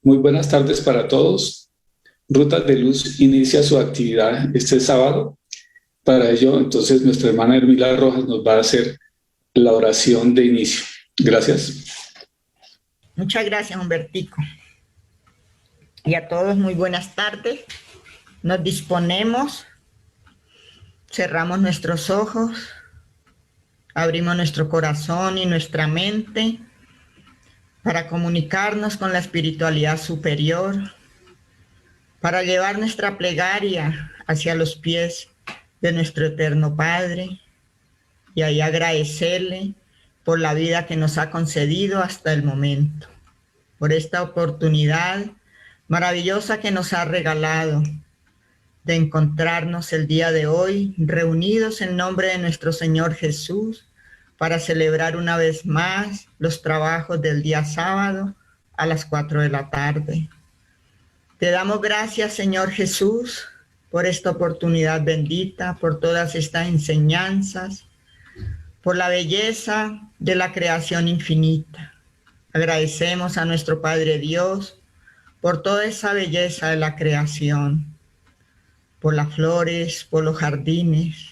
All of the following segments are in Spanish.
Muy buenas tardes para todos. Rutas de Luz inicia su actividad este sábado. Para ello, entonces, nuestra hermana Hermila Rojas nos va a hacer la oración de inicio. Gracias. Muchas gracias, Humbertico. Y a todos, muy buenas tardes. Nos disponemos, cerramos nuestros ojos, abrimos nuestro corazón y nuestra mente para comunicarnos con la espiritualidad superior, para llevar nuestra plegaria hacia los pies de nuestro eterno Padre y ahí agradecerle por la vida que nos ha concedido hasta el momento, por esta oportunidad maravillosa que nos ha regalado de encontrarnos el día de hoy reunidos en nombre de nuestro Señor Jesús para celebrar una vez más los trabajos del día sábado a las 4 de la tarde. Te damos gracias, Señor Jesús, por esta oportunidad bendita, por todas estas enseñanzas, por la belleza de la creación infinita. Agradecemos a nuestro Padre Dios por toda esa belleza de la creación, por las flores, por los jardines,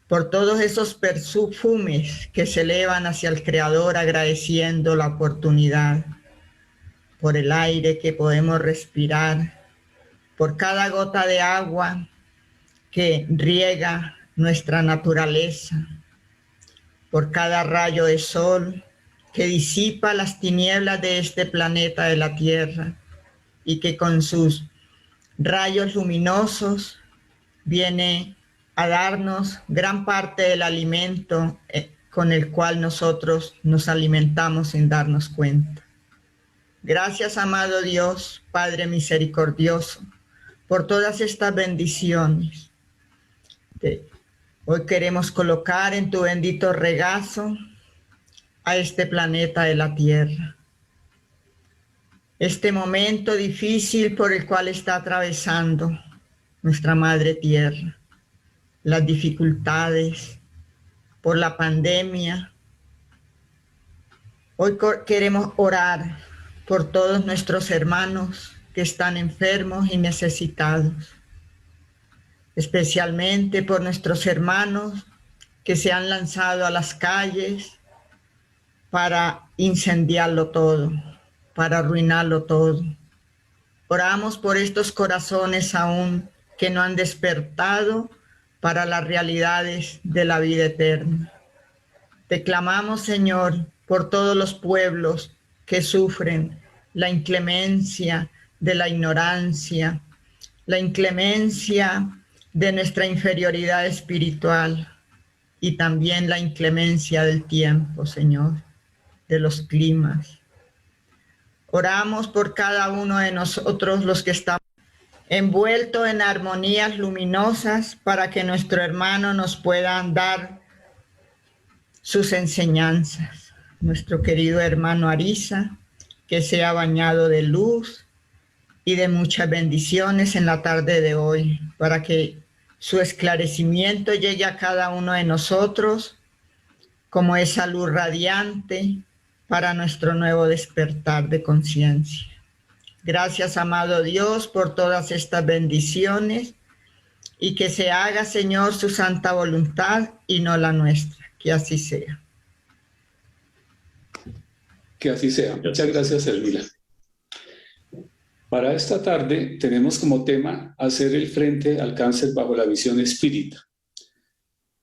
por todos esos perfumes que se elevan hacia el Creador agradeciendo la oportunidad, por el aire que podemos respirar, por cada gota de agua que riega nuestra naturaleza, por cada rayo de sol que disipa las tinieblas de este planeta de la Tierra y que con sus rayos luminosos viene a darnos gran parte del alimento con el cual nosotros nos alimentamos sin darnos cuenta. Gracias, amado Dios, Padre misericordioso, por todas estas bendiciones. Hoy queremos colocar en tu bendito regazo a este planeta de la Tierra. Este momento difícil por el cual está atravesando nuestra Madre Tierra. Las dificultades por la pandemia. Hoy queremos orar por todos nuestros hermanos que están enfermos y necesitados, especialmente por nuestros hermanos que se han lanzado a las calles para incendiarlo todo, para arruinarlo todo. Oramos por estos corazones aún que no han despertado para las realidades de la vida eterna. Te clamamos, Señor, por todos los pueblos que sufren la inclemencia de la ignorancia, la inclemencia de nuestra inferioridad espiritual y también la inclemencia del tiempo, Señor, de los climas. Oramos por cada uno de nosotros los que estamos envueltos en armonías luminosas para que nuestro hermano nos pueda dar sus enseñanzas. Nuestro querido hermano Ariza, que sea bañado de luz y de muchas bendiciones en la tarde de hoy, para que su esclarecimiento llegue a cada uno de nosotros como esa luz radiante para nuestro nuevo despertar de conciencia. Gracias, amado Dios, por todas estas bendiciones y que se haga, Señor, su santa voluntad y no la nuestra. Que así sea. Que así sea. Muchas gracias, Elvira. Para esta tarde tenemos como tema hacer el frente al cáncer bajo la visión espírita.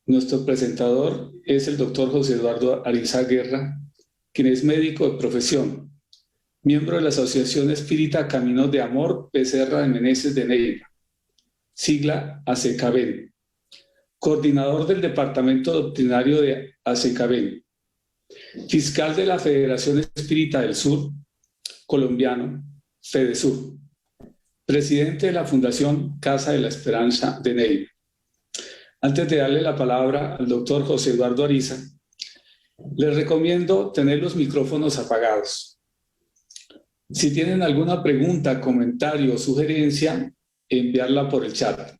Nuestro presentador es el doctor José Eduardo Ariza Guerra, quien es médico de profesión, miembro de la Asociación Espírita Caminos de Amor Becerra de Meneses de Neiva, sigla ACECABEN, coordinador del Departamento Doctrinario de ACECABEN, fiscal de la Federación Espírita del Sur, colombiano, FEDESUR, presidente de la Fundación Casa de la Esperanza de Neiva. Antes de darle la palabra al doctor José Eduardo Ariza, les recomiendo tener los micrófonos apagados. Si tienen alguna pregunta, comentario o sugerencia, enviarla por el chat.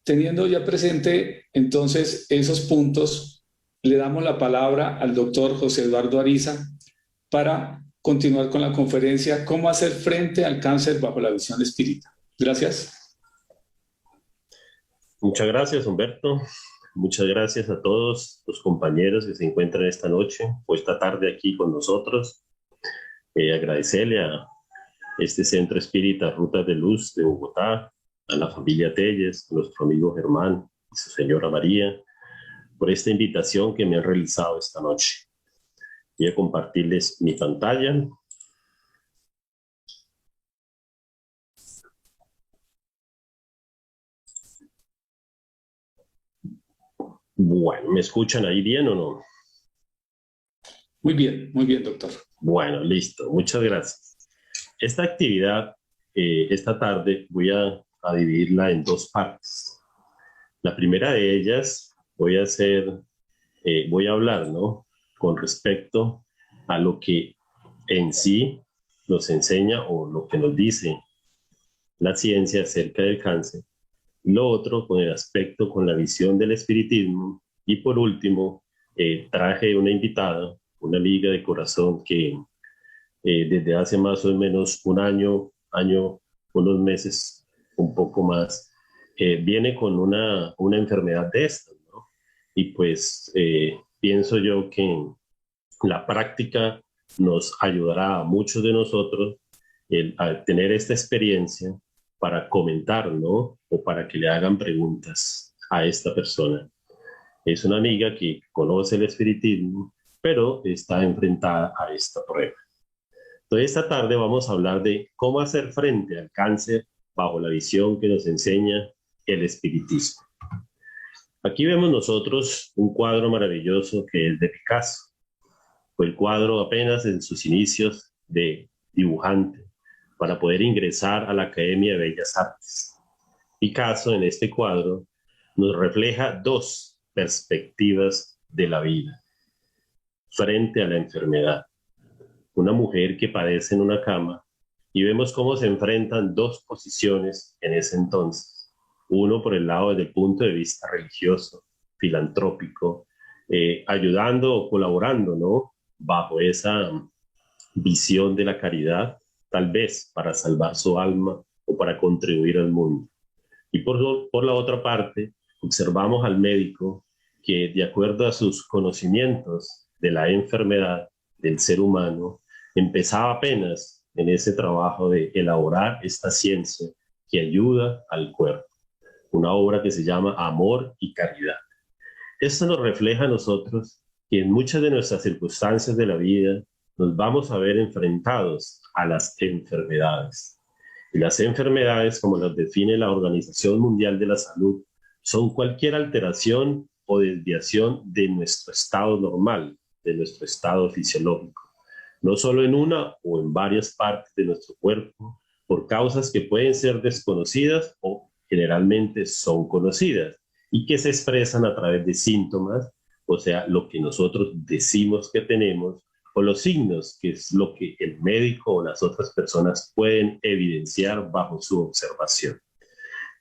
Teniendo ya presente entonces esos puntos, le damos la palabra al doctor José Eduardo Ariza para continuar con la conferencia ¿Cómo hacer frente al cáncer bajo la visión espírita? Gracias. Muchas gracias, Humberto. Muchas gracias a todos los compañeros que se encuentran esta noche o esta tarde aquí con nosotros. Agradecerle a este Centro Espírita Rutas de Luz de Bogotá, a la familia Telles, a nuestro amigo Germán y su señora María, por esta invitación que me han realizado esta noche. Voy a compartirles mi pantalla. Bueno, ¿me escuchan ahí bien o no? Muy bien, doctor. Bueno, listo. Muchas gracias. Esta actividad, esta tarde, voy a dividirla en dos partes. La primera de ellas voy a hablar, ¿no?, con respecto a lo que en sí nos enseña o lo que nos dice la ciencia acerca del cáncer. Lo otro con el aspecto, con la visión del espiritismo. Y por último, traje una invitada, una amiga de corazón que desde hace más o menos un año, unos meses, un poco más, viene con una enfermedad de estas, ¿no? Y pues pienso yo que la práctica nos ayudará a muchos de nosotros a tener esta experiencia para comentar, ¿no?, o para que le hagan preguntas a esta persona. Es una amiga que conoce el espiritismo, pero está enfrentada a esta prueba. Entonces, esta tarde vamos a hablar de cómo hacer frente al cáncer bajo la visión que nos enseña el espiritismo. Aquí vemos nosotros un cuadro maravilloso que es de Picasso. Fue el cuadro apenas en sus inicios de dibujante para poder ingresar a la Academia de Bellas Artes. Picasso en este cuadro nos refleja dos perspectivas de la vida frente a la enfermedad. Una mujer que padece en una cama y vemos cómo se enfrentan dos posiciones en ese entonces. Uno por el lado desde el punto de vista religioso, filantrópico, ayudando o colaborando, ¿no?, bajo esa visión de la caridad, tal vez para salvar su alma o para contribuir al mundo. Y por la otra parte, observamos al médico que, de acuerdo a sus conocimientos de la enfermedad del ser humano, empezaba apenas en ese trabajo de elaborar esta ciencia que ayuda al cuerpo. Una obra que se llama Amor y Caridad. Esto nos refleja a nosotros que en muchas de nuestras circunstancias de la vida nos vamos a ver enfrentados a las enfermedades. Y las enfermedades, como las define la Organización Mundial de la Salud, son cualquier alteración o desviación de nuestro estado normal, de nuestro estado fisiológico, no solo en una o en varias partes de nuestro cuerpo, por causas que pueden ser desconocidas o generalmente son conocidas y que se expresan a través de síntomas, o sea, lo que nosotros decimos que tenemos, o los signos, que es lo que el médico o las otras personas pueden evidenciar bajo su observación.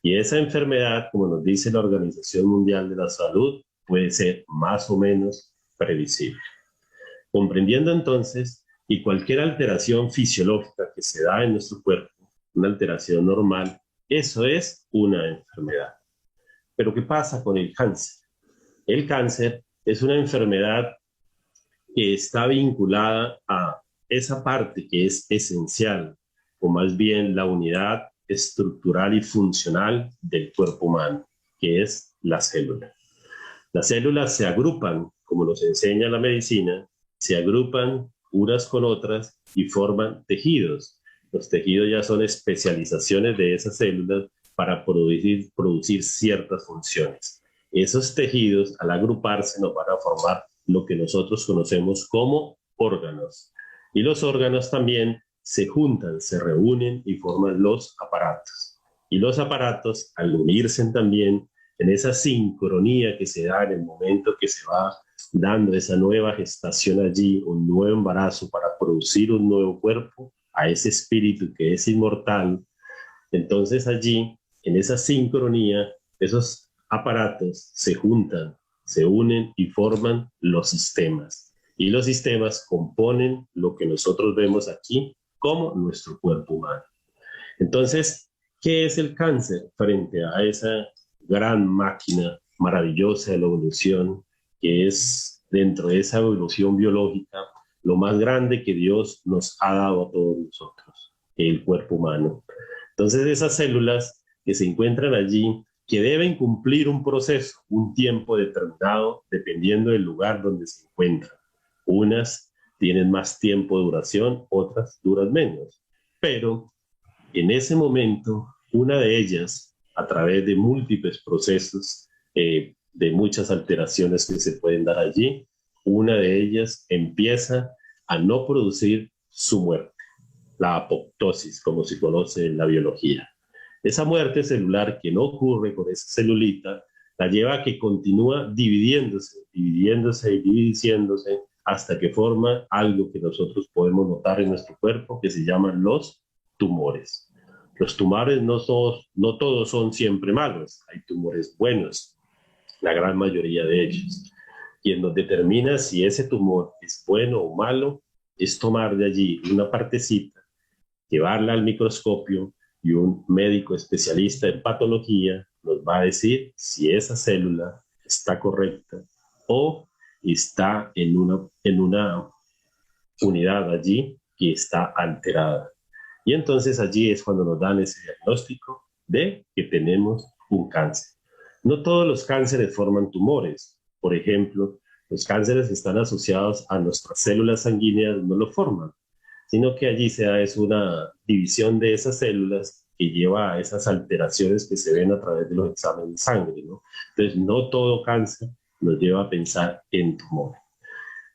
Y esa enfermedad, como nos dice la Organización Mundial de la Salud, puede ser más o menos previsible. Comprendiendo entonces que cualquier alteración fisiológica que se da en nuestro cuerpo, una alteración normal, eso es una enfermedad. Pero ¿qué pasa con el cáncer? El cáncer es una enfermedad que está vinculada a esa parte que es esencial, o más bien la unidad estructural y funcional del cuerpo humano, que es la célula. Las células se agrupan, como nos enseña la medicina, se agrupan unas con otras y forman tejidos. Los tejidos ya son especializaciones de esas células para producir ciertas funciones. Esos tejidos, al agruparse, nos van a formar lo que nosotros conocemos como órganos. Y los órganos también se juntan, se reúnen y forman los aparatos. Y los aparatos, al unirse también en esa sincronía que se da en el momento que se va dando esa nueva gestación allí, un nuevo embarazo para producir un nuevo cuerpo, a ese espíritu que es inmortal, entonces allí, en esa sincronía, esos aparatos se juntan, se unen y forman los sistemas. Y los sistemas componen lo que nosotros vemos aquí como nuestro cuerpo humano. Entonces, ¿qué es el cáncer frente a esa gran máquina maravillosa de la evolución, que es dentro de esa evolución biológica lo más grande que Dios nos ha dado a todos nosotros, el cuerpo humano? Entonces esas células que se encuentran allí, que deben cumplir un proceso, un tiempo determinado, dependiendo del lugar donde se encuentran. Unas tienen más tiempo de duración, otras duran menos. Pero en ese momento, una de ellas, a través de múltiples procesos, de muchas alteraciones que se pueden dar allí, una de ellas empieza a no producir su muerte, la apoptosis, como se conoce en la biología. Esa muerte celular que no ocurre con esa celulita, la lleva a que continúa dividiéndose y dividiéndose hasta que forma algo que nosotros podemos notar en nuestro cuerpo, que se llaman los tumores. Los tumores no todos son siempre malos, hay tumores buenos, la gran mayoría de ellos. Quien nos determina si ese tumor es bueno o malo es tomar de allí una partecita, llevarla al microscopio y un médico especialista en patología nos va a decir si esa célula está correcta o está en una unidad allí que está alterada. Y entonces allí es cuando nos dan ese diagnóstico de que tenemos un cáncer. No todos los cánceres forman tumores. Por ejemplo, los cánceres que están asociados a nuestras células sanguíneas no lo forman, sino que allí se da es una división de esas células que lleva a esas alteraciones que se ven a través de los exámenes de sangre, ¿no? Entonces, no todo cáncer nos lleva a pensar en tumor.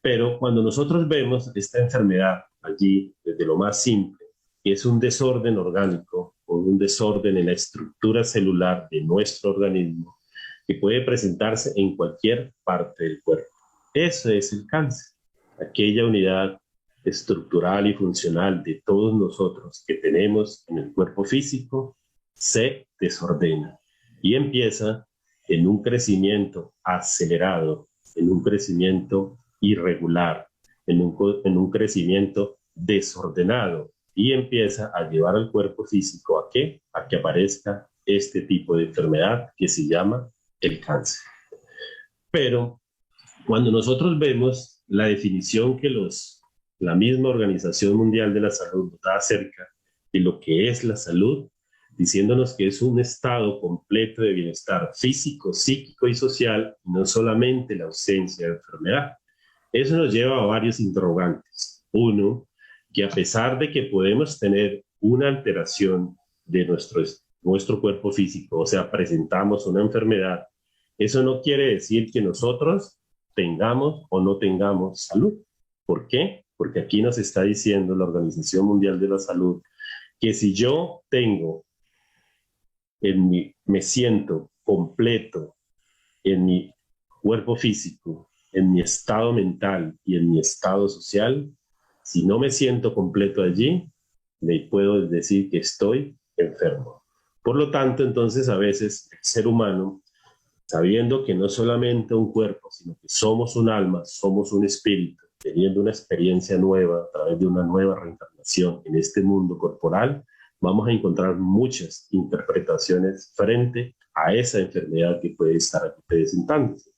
Pero cuando nosotros vemos esta enfermedad allí, desde lo más simple, que es un desorden orgánico o un desorden en la estructura celular de nuestro organismo, que puede presentarse en cualquier parte del cuerpo. Eso es el cáncer, aquella unidad estructural y funcional de todos nosotros que tenemos en el cuerpo físico se desordena y empieza en un crecimiento acelerado, en un crecimiento irregular, en un crecimiento desordenado y empieza a llevar al cuerpo físico ¿a qué? A que aparezca este tipo de enfermedad que se llama el cáncer. Pero cuando nosotros vemos la definición que la misma Organización Mundial de la Salud nos da acerca de lo que es la salud, diciéndonos que es un estado completo de bienestar físico, psíquico y social, no solamente la ausencia de enfermedad. Eso nos lleva a varios interrogantes. Uno, que a pesar de que podemos tener una alteración de nuestro cuerpo físico, o sea, presentamos una enfermedad, eso no quiere decir que nosotros tengamos o no tengamos salud. ¿Por qué? Porque aquí nos está diciendo la Organización Mundial de la Salud que si yo me siento completo en mi cuerpo físico, en mi estado mental y en mi estado social, si no me siento completo allí, me puedo decir que estoy enfermo. Por lo tanto, entonces a veces el ser humano, sabiendo que no solamente un cuerpo, sino que somos un alma, somos un espíritu, teniendo una experiencia nueva a través de una nueva reencarnación en este mundo corporal, vamos a encontrar muchas interpretaciones frente a esa enfermedad que puede estar aquí presentándose.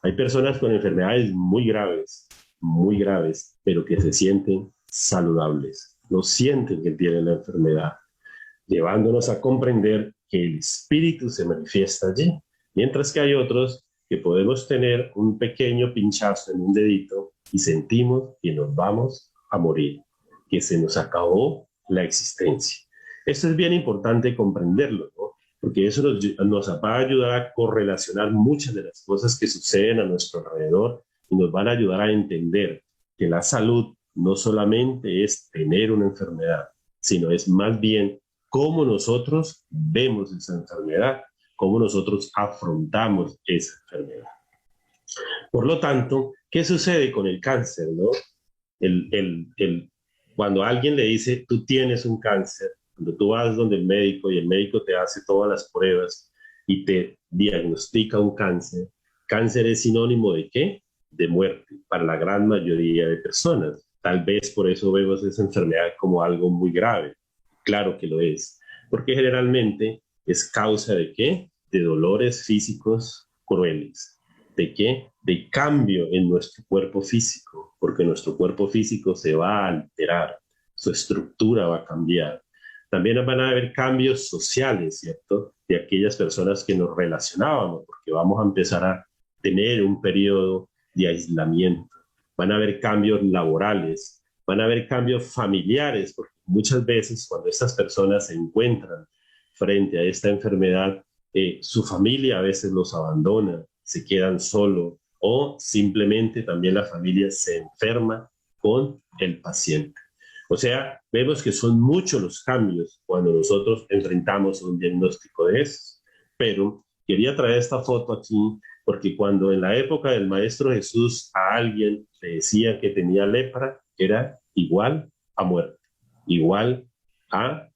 Hay personas con enfermedades muy graves, pero que se sienten saludables, no sienten que tienen la enfermedad, llevándonos a comprender que el espíritu se manifiesta allí, mientras que hay otros que podemos tener un pequeño pinchazo en un dedito y sentimos que nos vamos a morir, que se nos acabó la existencia. Esto es bien importante comprenderlo, ¿no? Porque eso nos va a ayudar a correlacionar muchas de las cosas que suceden a nuestro alrededor y nos van a ayudar a entender que la salud no solamente es tener una enfermedad, sino es más bien cómo nosotros vemos esa enfermedad, cómo nosotros afrontamos esa enfermedad. Por lo tanto, ¿qué sucede con el cáncer, no? Cuando alguien le dice, tú tienes un cáncer, cuando tú vas donde el médico y el médico te hace todas las pruebas y te diagnostica un cáncer, cáncer es sinónimo ¿de qué? De muerte para la gran mayoría de personas. Tal vez por eso vemos esa enfermedad como algo muy grave. Claro que lo es, porque generalmente es causa ¿de qué? De dolores físicos crueles. ¿De qué? De cambio en nuestro cuerpo físico, porque nuestro cuerpo físico se va a alterar, su estructura va a cambiar. También van a haber cambios sociales, ¿cierto? De aquellas personas que nos relacionábamos, porque vamos a empezar a tener un periodo de aislamiento. Van a haber cambios laborales, van a haber cambios familiares, porque muchas veces cuando estas personas se encuentran frente a esta enfermedad, su familia a veces los abandona, se quedan solos o simplemente también la familia se enferma con el paciente. O sea, vemos que son muchos los cambios cuando nosotros enfrentamos un diagnóstico de esos. Pero quería traer esta foto aquí porque cuando en la época del Maestro Jesús a alguien le decía que tenía lepra, era igual a muerte, igual a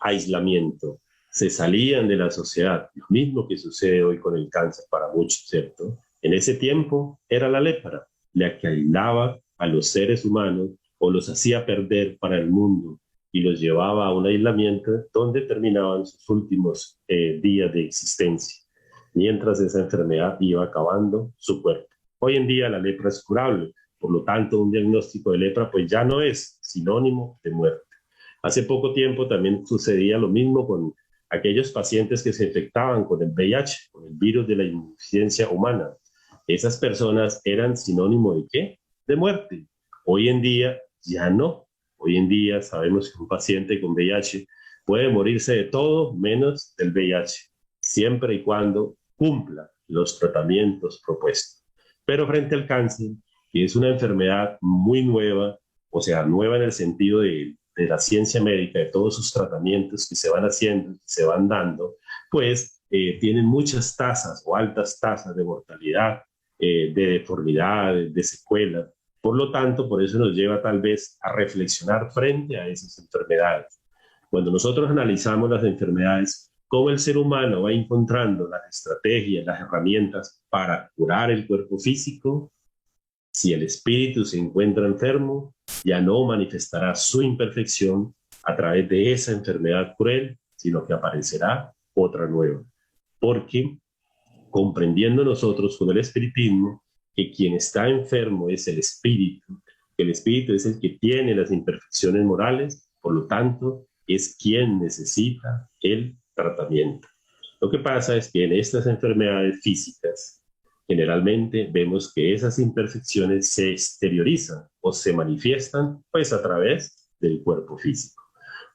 aislamiento. Se salían de la sociedad, lo mismo que sucede hoy con el cáncer para muchos, ¿cierto? En ese tiempo era la lepra, la que aislaba a los seres humanos o los hacía perder para el mundo y los llevaba a un aislamiento donde terminaban sus últimos días de existencia, mientras esa enfermedad iba acabando su cuerpo. Hoy en día la lepra es curable, por lo tanto un diagnóstico de lepra pues ya no es sinónimo de muerte. Hace poco tiempo también sucedía lo mismo con aquellos pacientes que se infectaban con el VIH, con el virus de la inmunodeficiencia humana. Esas personas eran sinónimo ¿de qué? De muerte. Hoy en día ya no. Hoy en día sabemos que un paciente con VIH puede morirse de todo menos del VIH, siempre y cuando cumpla los tratamientos propuestos. Pero frente al cáncer, que es una enfermedad muy nueva, o sea, nueva en el sentido de la ciencia médica, de todos sus tratamientos que se van haciendo, que se van dando, pues tienen muchas tasas o altas tasas de mortalidad, de deformidad, de secuelas. Por lo tanto, por eso nos lleva tal vez a reflexionar frente a esas enfermedades. Cuando nosotros analizamos las enfermedades, cómo el ser humano va encontrando las estrategias, las herramientas para curar el cuerpo físico, si el espíritu se encuentra enfermo, ya no manifestará su imperfección a través de esa enfermedad cruel, sino que aparecerá otra nueva. Porque comprendiendo nosotros con el espiritismo que quien está enfermo es el espíritu, que el espíritu es el que tiene las imperfecciones morales, por lo tanto, es quien necesita el tratamiento. Lo que pasa es que en estas enfermedades físicas, generalmente vemos que esas imperfecciones se exteriorizan o se manifiestan pues a través del cuerpo físico.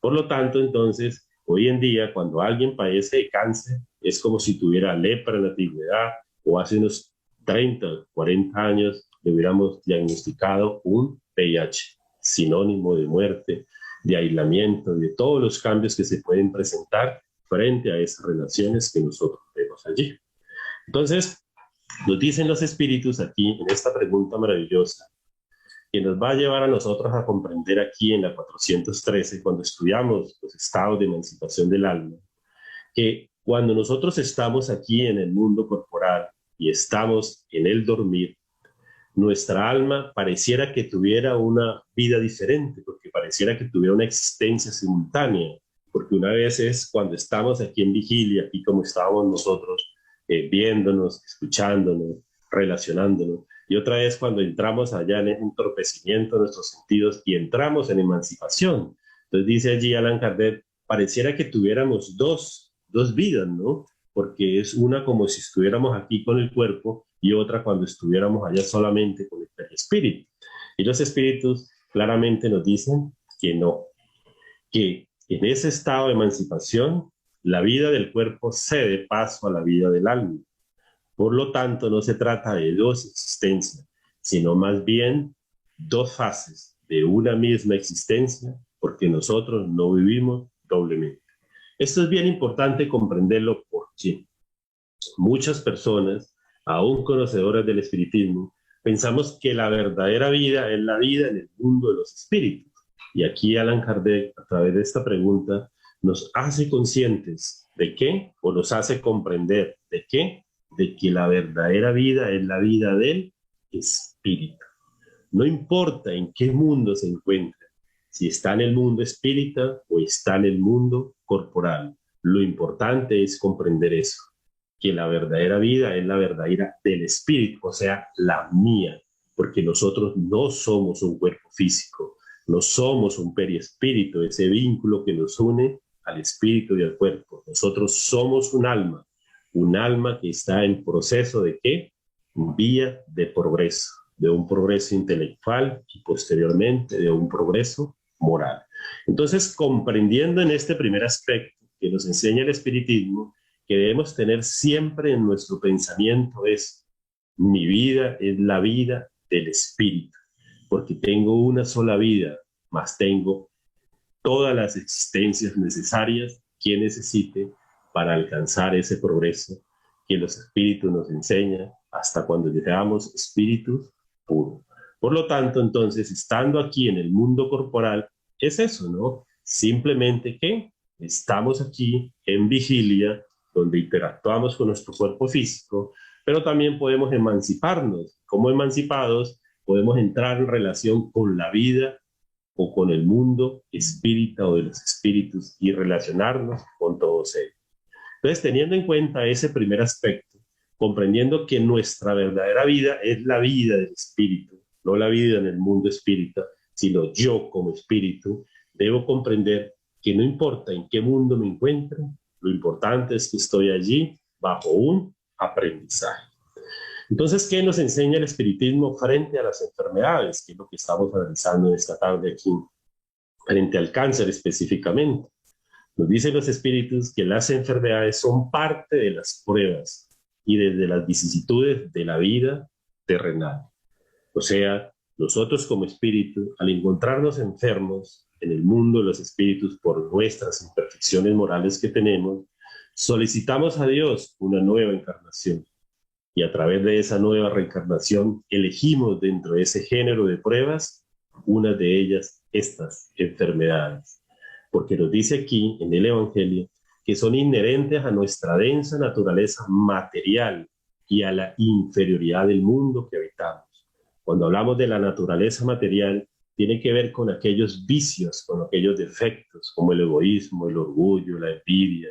Por lo tanto, entonces, hoy en día cuando alguien padece de cáncer es como si tuviera lepra en la antigüedad o hace unos 30, 40 años le hubiéramos diagnosticado un VIH, sinónimo de muerte, de aislamiento, de todos los cambios que se pueden presentar frente a esas relaciones que nosotros vemos allí. Entonces, nos dicen los espíritus aquí en esta pregunta maravillosa, que nos va a llevar a nosotros a comprender aquí en la 413, cuando estudiamos los estados de emancipación del alma, que cuando nosotros estamos aquí en el mundo corporal y estamos en el dormir, nuestra alma pareciera que tuviera una vida diferente, porque pareciera que tuviera una existencia simultánea, porque una vez es cuando estamos aquí en vigilia, aquí como estábamos nosotros, viéndonos, escuchándonos, relacionándonos. Y otra es cuando entramos allá en un entorpecimiento de nuestros sentidos y entramos en emancipación. Entonces dice allí Allan Kardec, pareciera que tuviéramos dos vidas, ¿no? Porque es una como si estuviéramos aquí con el cuerpo y otra cuando estuviéramos allá solamente con el perispíritu. Y los espíritus claramente nos dicen que no, que en ese estado de emancipación la vida del cuerpo cede paso a la vida del alma. Por lo tanto, no se trata de dos existencias, sino más bien dos fases de una misma existencia, porque nosotros no vivimos doblemente. Esto es bien importante comprenderlo porque muchas personas, aún conocedoras del espiritismo, pensamos que la verdadera vida es la vida en el mundo de los espíritus. Y aquí Allan Kardec, a través de esta pregunta, nos hace conscientes de qué, o nos hace comprender de qué, de que la verdadera vida es la vida del espíritu. No importa en qué mundo se encuentre, si está en el mundo espírita o está en el mundo corporal. Lo importante es comprender eso, que la verdadera vida es la verdadera del espíritu, o sea, la mía, porque nosotros no somos un cuerpo físico, no somos un perispíritu, ese vínculo que nos une al espíritu y al cuerpo. Nosotros somos un alma que está en proceso de ¿qué? Vía de progreso, de un progreso intelectual y posteriormente de un progreso moral. Entonces, comprendiendo en este primer aspecto que nos enseña el espiritismo, que debemos tener siempre en nuestro pensamiento es: mi vida es la vida del espíritu, porque tengo una sola vida, mas tengo todas las existencias necesarias que necesite para alcanzar ese progreso que los espíritus nos enseñan hasta cuando llegamos espíritus puros. Por lo tanto, entonces, estando aquí en el mundo corporal, es eso, ¿no? Simplemente que estamos aquí en vigilia, donde interactuamos con nuestro cuerpo físico, pero también podemos emanciparnos. Como emancipados, podemos entrar en relación con la vida o con el mundo espírita o de los espíritus y relacionarnos con todos ellos. Entonces, teniendo en cuenta ese primer aspecto, comprendiendo que nuestra verdadera vida es la vida del espíritu, no la vida en el mundo espírita, sino yo como espíritu, debo comprender que no importa en qué mundo me encuentre, lo importante es que estoy allí bajo un aprendizaje. Entonces, ¿qué nos enseña el espiritismo frente a las enfermedades? Que es lo que estamos analizando esta tarde aquí, frente al cáncer específicamente. Nos dicen los espíritus que las enfermedades son parte de las pruebas y desde las vicisitudes de la vida terrenal. O sea, nosotros como espíritu, al encontrarnos enfermos en el mundo de los espíritus por nuestras imperfecciones morales que tenemos, solicitamos a Dios una nueva encarnación. Y a través de esa nueva reencarnación elegimos dentro de ese género de pruebas, una de ellas, estas enfermedades. Porque nos dice aquí en el Evangelio que son inherentes a nuestra densa naturaleza material y a la inferioridad del mundo que habitamos. Cuando hablamos de la naturaleza material, tiene que ver con aquellos vicios, con aquellos defectos, como el egoísmo, el orgullo, la envidia,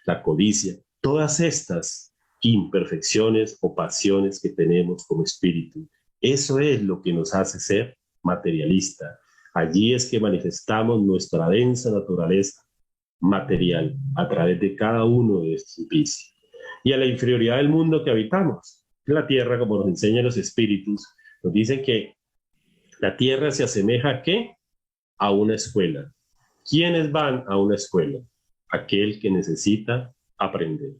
la codicia. Todas estas imperfecciones o pasiones que tenemos como espíritu. Eso es lo que nos hace ser materialista. Allí es que manifestamos nuestra densa naturaleza material a través de cada uno de estos vicios. Y a la inferioridad del mundo que habitamos. La tierra, como nos enseñan los espíritus, nos dicen que la tierra se asemeja ¿a qué? A una escuela. ¿Quiénes van a una escuela? Aquel que necesita aprender.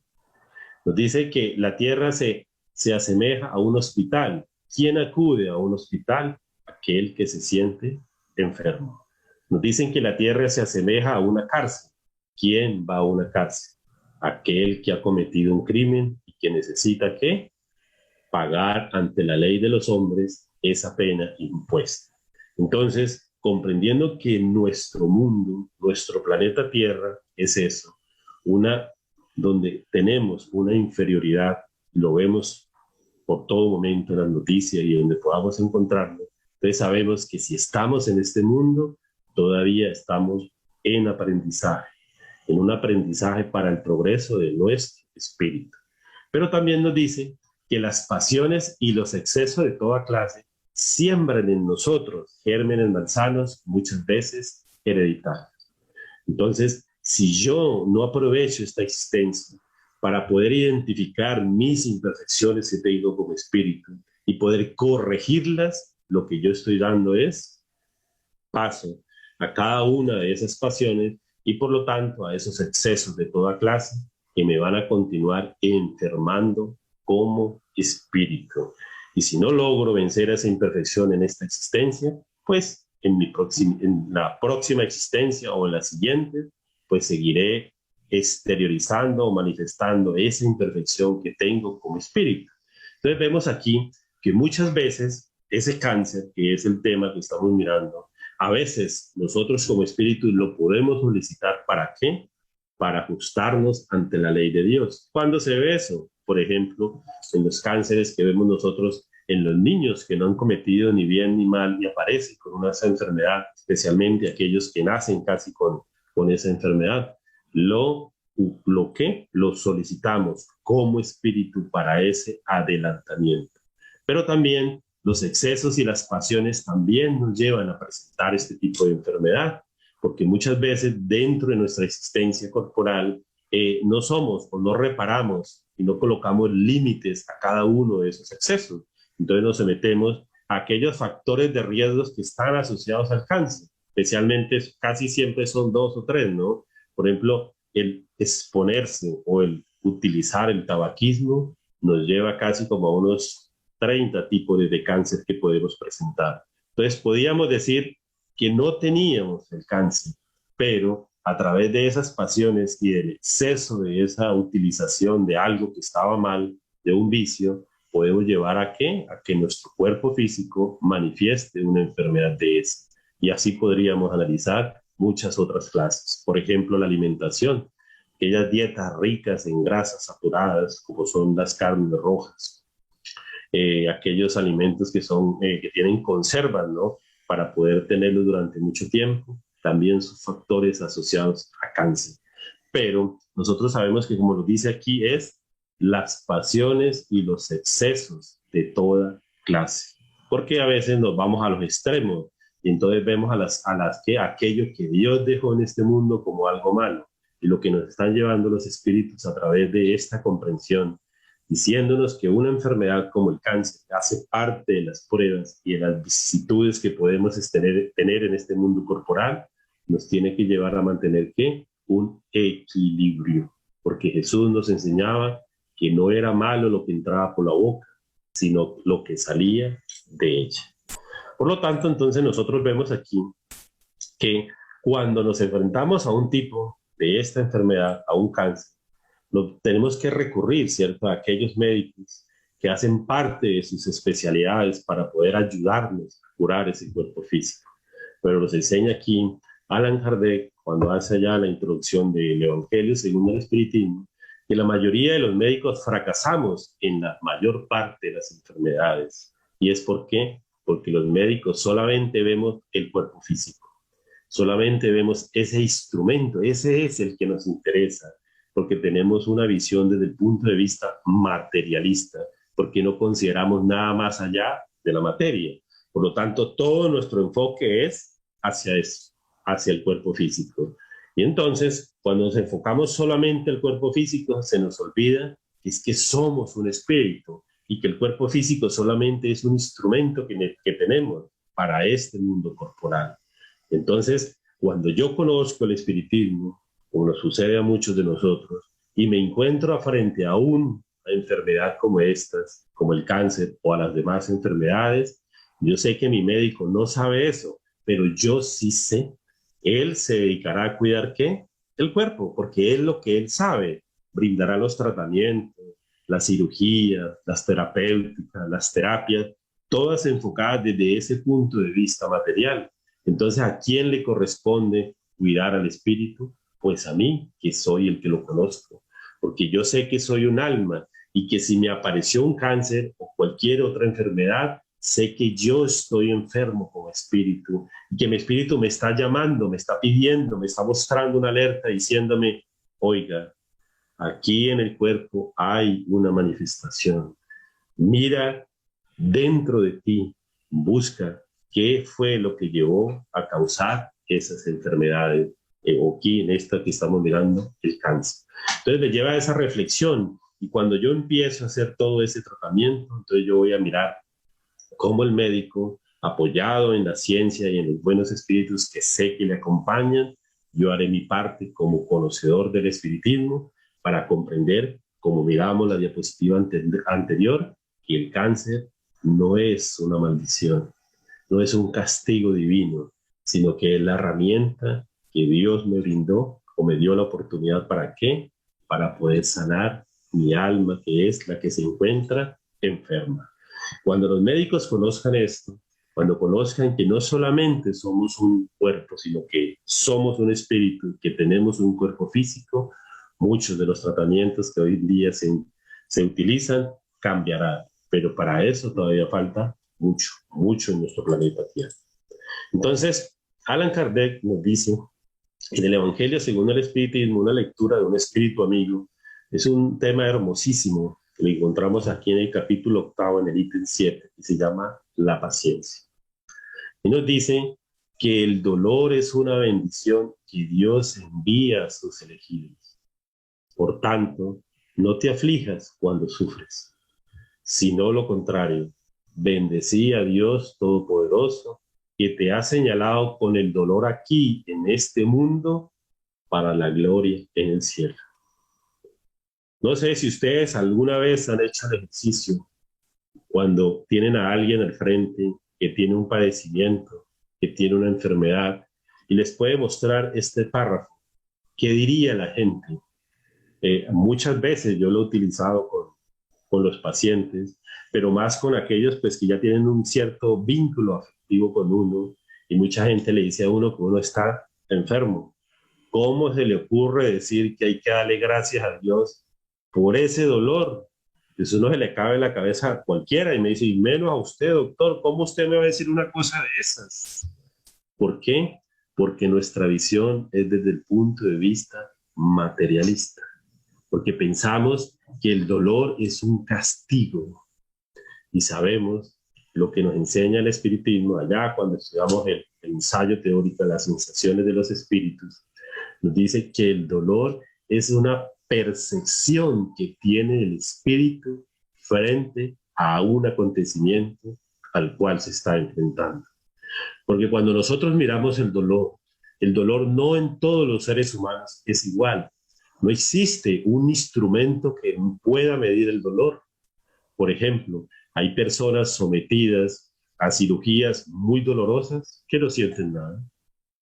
Nos dice que la tierra se asemeja a un hospital. ¿Quién acude a un hospital? Aquel que se siente enfermo. Nos dicen que la tierra se asemeja a una cárcel. ¿Quién va a una cárcel? Aquel que ha cometido un crimen y que necesita ¿qué? Pagar ante la ley de los hombres esa pena impuesta. Entonces, comprendiendo que nuestro mundo, nuestro planeta Tierra es eso, donde tenemos una inferioridad, lo vemos por todo momento en las noticias y donde podamos encontrarlo, entonces sabemos que si estamos en este mundo, todavía estamos en aprendizaje, en un aprendizaje para el progreso de nuestro espíritu. Pero también nos dice que las pasiones y los excesos de toda clase siembran en nosotros gérmenes malsanos, muchas veces hereditarios. Entonces, si yo no aprovecho esta existencia para poder identificar mis imperfecciones que tengo como espíritu y poder corregirlas, lo que yo estoy dando es paso a cada una de esas pasiones y por lo tanto a esos excesos de toda clase que me van a continuar enfermando como espíritu. Y si no logro vencer esa imperfección en esta existencia, pues en la próxima existencia o en la siguiente, pues seguiré exteriorizando o manifestando esa imperfección que tengo como espíritu. Entonces vemos aquí que muchas veces ese cáncer, que es el tema que estamos mirando, a veces nosotros como espíritu lo podemos solicitar. ¿Para qué? Para ajustarnos ante la ley de Dios. ¿Cuándo se ve eso? Por ejemplo, en los cánceres que vemos nosotros en los niños que no han cometido ni bien ni mal y aparecen con una enfermedad, especialmente aquellos que nacen casi con esa enfermedad. Lo solicitamos como espíritu para ese adelantamiento. Pero también los excesos y las pasiones también nos llevan a presentar este tipo de enfermedad, porque muchas veces dentro de nuestra existencia corporal no somos o no reparamos y no colocamos límites a cada uno de esos excesos. Entonces nos sometemos a aquellos factores de riesgos que están asociados al cáncer, especialmente casi siempre son 2 o 3, ¿no? Por ejemplo, el exponerse o el utilizar el tabaquismo nos lleva casi como a unos 30 tipos de cáncer que podemos presentar. Entonces podíamos decir que no teníamos el cáncer, pero a través de esas pasiones y del exceso de esa utilización de algo que estaba mal, de un vicio, podemos llevar ¿a qué? A que nuestro cuerpo físico manifieste una enfermedad de esa. Y así podríamos analizar muchas otras clases. Por ejemplo, la alimentación, aquellas dietas ricas en grasas saturadas, como son las carnes rojas, aquellos alimentos que tienen conservas, ¿no? Para poder tenerlos durante mucho tiempo, también son factores asociados a cáncer. Pero nosotros sabemos que, como lo dice aquí, es las pasiones y los excesos de toda clase. Porque a veces nos vamos a los extremos y entonces vemos aquello que Dios dejó en este mundo como algo malo. Y lo que nos están llevando los espíritus a través de esta comprensión, diciéndonos que una enfermedad como el cáncer hace parte de las pruebas y de las vicisitudes que podemos tener en este mundo corporal, nos tiene que llevar a mantener ¿qué? Un equilibrio. Porque Jesús nos enseñaba que no era malo lo que entraba por la boca, sino lo que salía de ella. Por lo tanto, entonces nosotros vemos aquí que cuando nos enfrentamos a un tipo de esta enfermedad, a un cáncer, tenemos que recurrir, ¿cierto?, a aquellos médicos que hacen parte de sus especialidades para poder ayudarnos a curar ese cuerpo físico. Pero nos enseña aquí Allan Kardec, cuando hace allá la introducción del Evangelio según el Espiritismo, que la mayoría de los médicos fracasamos en la mayor parte de las enfermedades. ¿Y es por qué? Porque los médicos solamente vemos el cuerpo físico, solamente vemos ese instrumento, ese es el que nos interesa, porque tenemos una visión desde el punto de vista materialista, porque no consideramos nada más allá de la materia. Por lo tanto, todo nuestro enfoque es hacia eso, hacia el cuerpo físico. Y entonces, cuando nos enfocamos solamente al cuerpo físico, se nos olvida que es que somos un espíritu y que el cuerpo físico solamente es un instrumento que tenemos para este mundo corporal. Entonces, cuando yo conozco el espiritismo, como nos sucede a muchos de nosotros, y me encuentro frente a una enfermedad como estas, como el cáncer o a las demás enfermedades, yo sé que mi médico no sabe eso, pero yo sí sé. Él se dedicará a cuidar ¿qué? El cuerpo, porque es lo que él sabe. Brindará los tratamientos, la cirugía, las terapéuticas, las terapias, todas enfocadas desde ese punto de vista material. Entonces, ¿a quién le corresponde cuidar al espíritu? Pues a mí, que soy el que lo conozco, porque yo sé que soy un alma y que si me apareció un cáncer o cualquier otra enfermedad, sé que yo estoy enfermo como espíritu y que mi espíritu me está llamando, me está pidiendo, me está mostrando una alerta diciéndome, oiga, aquí en el cuerpo hay una manifestación. Mira dentro de ti, busca qué fue lo que llevó a causar esas enfermedades, o aquí en esta que estamos mirando, el cáncer. Entonces me lleva a esa reflexión, y cuando yo empiezo a hacer todo ese tratamiento, entonces yo voy a mirar cómo el médico, apoyado en la ciencia y en los buenos espíritus que sé que le acompañan, yo haré mi parte como conocedor del espiritismo para comprender, como miramos la diapositiva anterior, que el cáncer no es una maldición, no es un castigo divino, sino que es la herramienta que Dios me brindó o me dio la oportunidad. ¿Para qué? Para poder sanar mi alma, que es la que se encuentra enferma. Cuando los médicos conozcan esto, cuando conozcan que no solamente somos un cuerpo, sino que somos un espíritu, que tenemos un cuerpo físico, muchos de los tratamientos que hoy en día se utilizan cambiarán. Pero para eso todavía falta mucho, mucho en nuestro planeta Tierra. Entonces, Allan Kardec nos dice en el Evangelio según el Espiritismo, una lectura de un espíritu amigo. Es un tema hermosísimo que lo encontramos aquí en el capítulo 8, en el ítem 7, y se llama la paciencia. Y nos dice que el dolor es una bendición que Dios envía a sus elegidos. Por tanto, no te aflijas cuando sufres, sino lo contrario, bendecí a Dios Todopoderoso, que te ha señalado con el dolor aquí en este mundo para la gloria en el cielo. No sé si ustedes alguna vez han hecho el ejercicio cuando tienen a alguien al frente que tiene un padecimiento, que tiene una enfermedad, y les puede mostrar este párrafo. ¿Qué diría la gente? Muchas veces yo lo he utilizado con los pacientes, pero más con aquellos pues, que ya tienen un cierto vínculo afectivo con uno, y mucha gente le dice a uno que uno está enfermo. ¿Cómo se le ocurre decir que hay que darle gracias a Dios por ese dolor? Eso no se le cabe en la cabeza a cualquiera, y me dice, y menos a usted, doctor, ¿cómo usted me va a decir una cosa de esas? ¿Por qué? Porque nuestra visión es desde el punto de vista materialista, porque pensamos que el dolor es un castigo, y sabemos lo que nos enseña el espiritismo allá cuando estudiamos el ensayo teórico de las sensaciones de los espíritus. Nos dice que el dolor es una percepción que tiene el espíritu frente a un acontecimiento al cual se está enfrentando. Porque cuando nosotros miramos el dolor no en todos los seres humanos es igual. No existe un instrumento que pueda medir el dolor. Por ejemplo, hay personas sometidas a cirugías muy dolorosas que no sienten nada,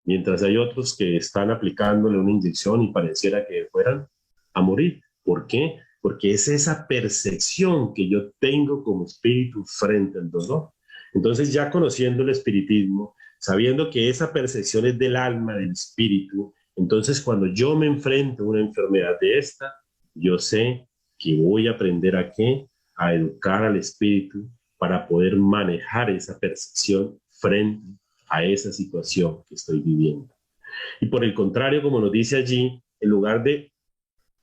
mientras hay otros que están aplicándole una inyección y pareciera que fueran a morir. ¿Por qué? Porque es esa percepción que yo tengo como espíritu frente al dolor. Entonces, ya conociendo el espiritismo, sabiendo que esa percepción es del alma, del espíritu, entonces cuando yo me enfrento a una enfermedad de esta, yo sé que voy a aprender a qué, a educar al espíritu para poder manejar esa percepción frente a esa situación que estoy viviendo. Y por el contrario, como nos dice allí, en lugar de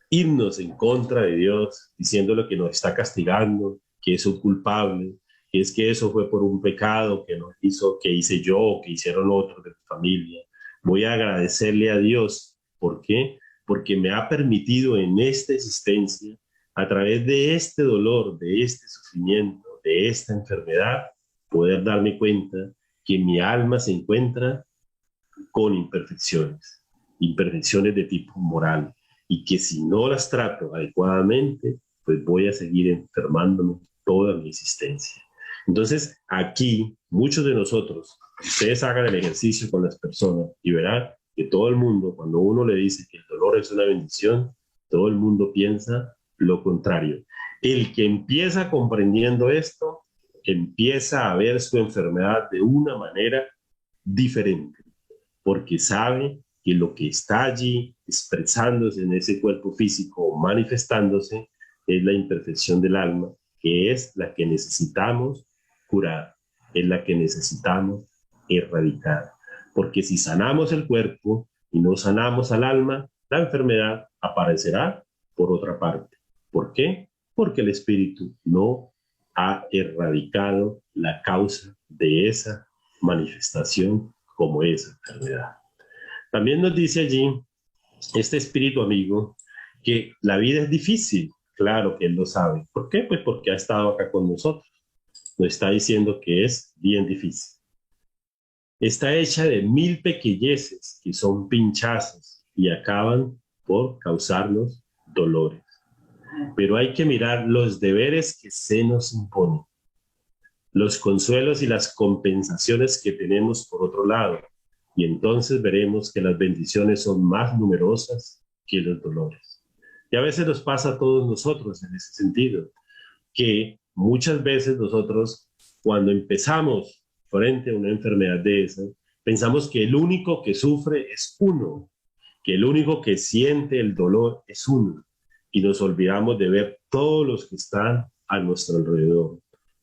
irnos en contra de Dios, diciéndole que nos está castigando, que es un culpable, que es que eso fue por un pecado que nos hizo, que hice yo, que hicieron otros de mi familia, voy a agradecerle a Dios. ¿Por qué? Porque me ha permitido en esta existencia, a través de este dolor, de este sufrimiento, de esta enfermedad, poder darme cuenta que mi alma se encuentra con imperfecciones, imperfecciones de tipo moral, y que si no las trato adecuadamente, pues voy a seguir enfermándome toda mi existencia. Entonces, aquí, muchos de nosotros, ustedes hagan el ejercicio con las personas y verán que todo el mundo, cuando uno le dice que el dolor es una bendición, todo el mundo piensa lo contrario. El que empieza comprendiendo esto, empieza a ver su enfermedad de una manera diferente, porque sabe que lo que está allí expresándose en ese cuerpo físico o manifestándose es la imperfección del alma, que es la que necesitamos curar, es la que necesitamos erradicar. Porque si sanamos el cuerpo y no sanamos al alma, la enfermedad aparecerá por otra parte. ¿Por qué? Porque el espíritu no ha erradicado la causa de esa manifestación como esa enfermedad. También nos dice allí este espíritu amigo que la vida es difícil. Claro que él lo sabe. ¿Por qué? Pues porque ha estado acá con nosotros. Nos está diciendo que es bien difícil. Está hecha de 1000 pequeñeces que son pinchazos y acaban por causarnos dolores. Pero hay que mirar los deberes que se nos imponen, los consuelos y las compensaciones que tenemos por otro lado, y entonces veremos que las bendiciones son más numerosas que los dolores. Y a veces nos pasa a todos nosotros en ese sentido, que muchas veces nosotros, cuando empezamos frente a una enfermedad de esa, pensamos que el único que sufre es uno, que el único que siente el dolor es uno, y nos olvidamos de ver todos los que están a nuestro alrededor.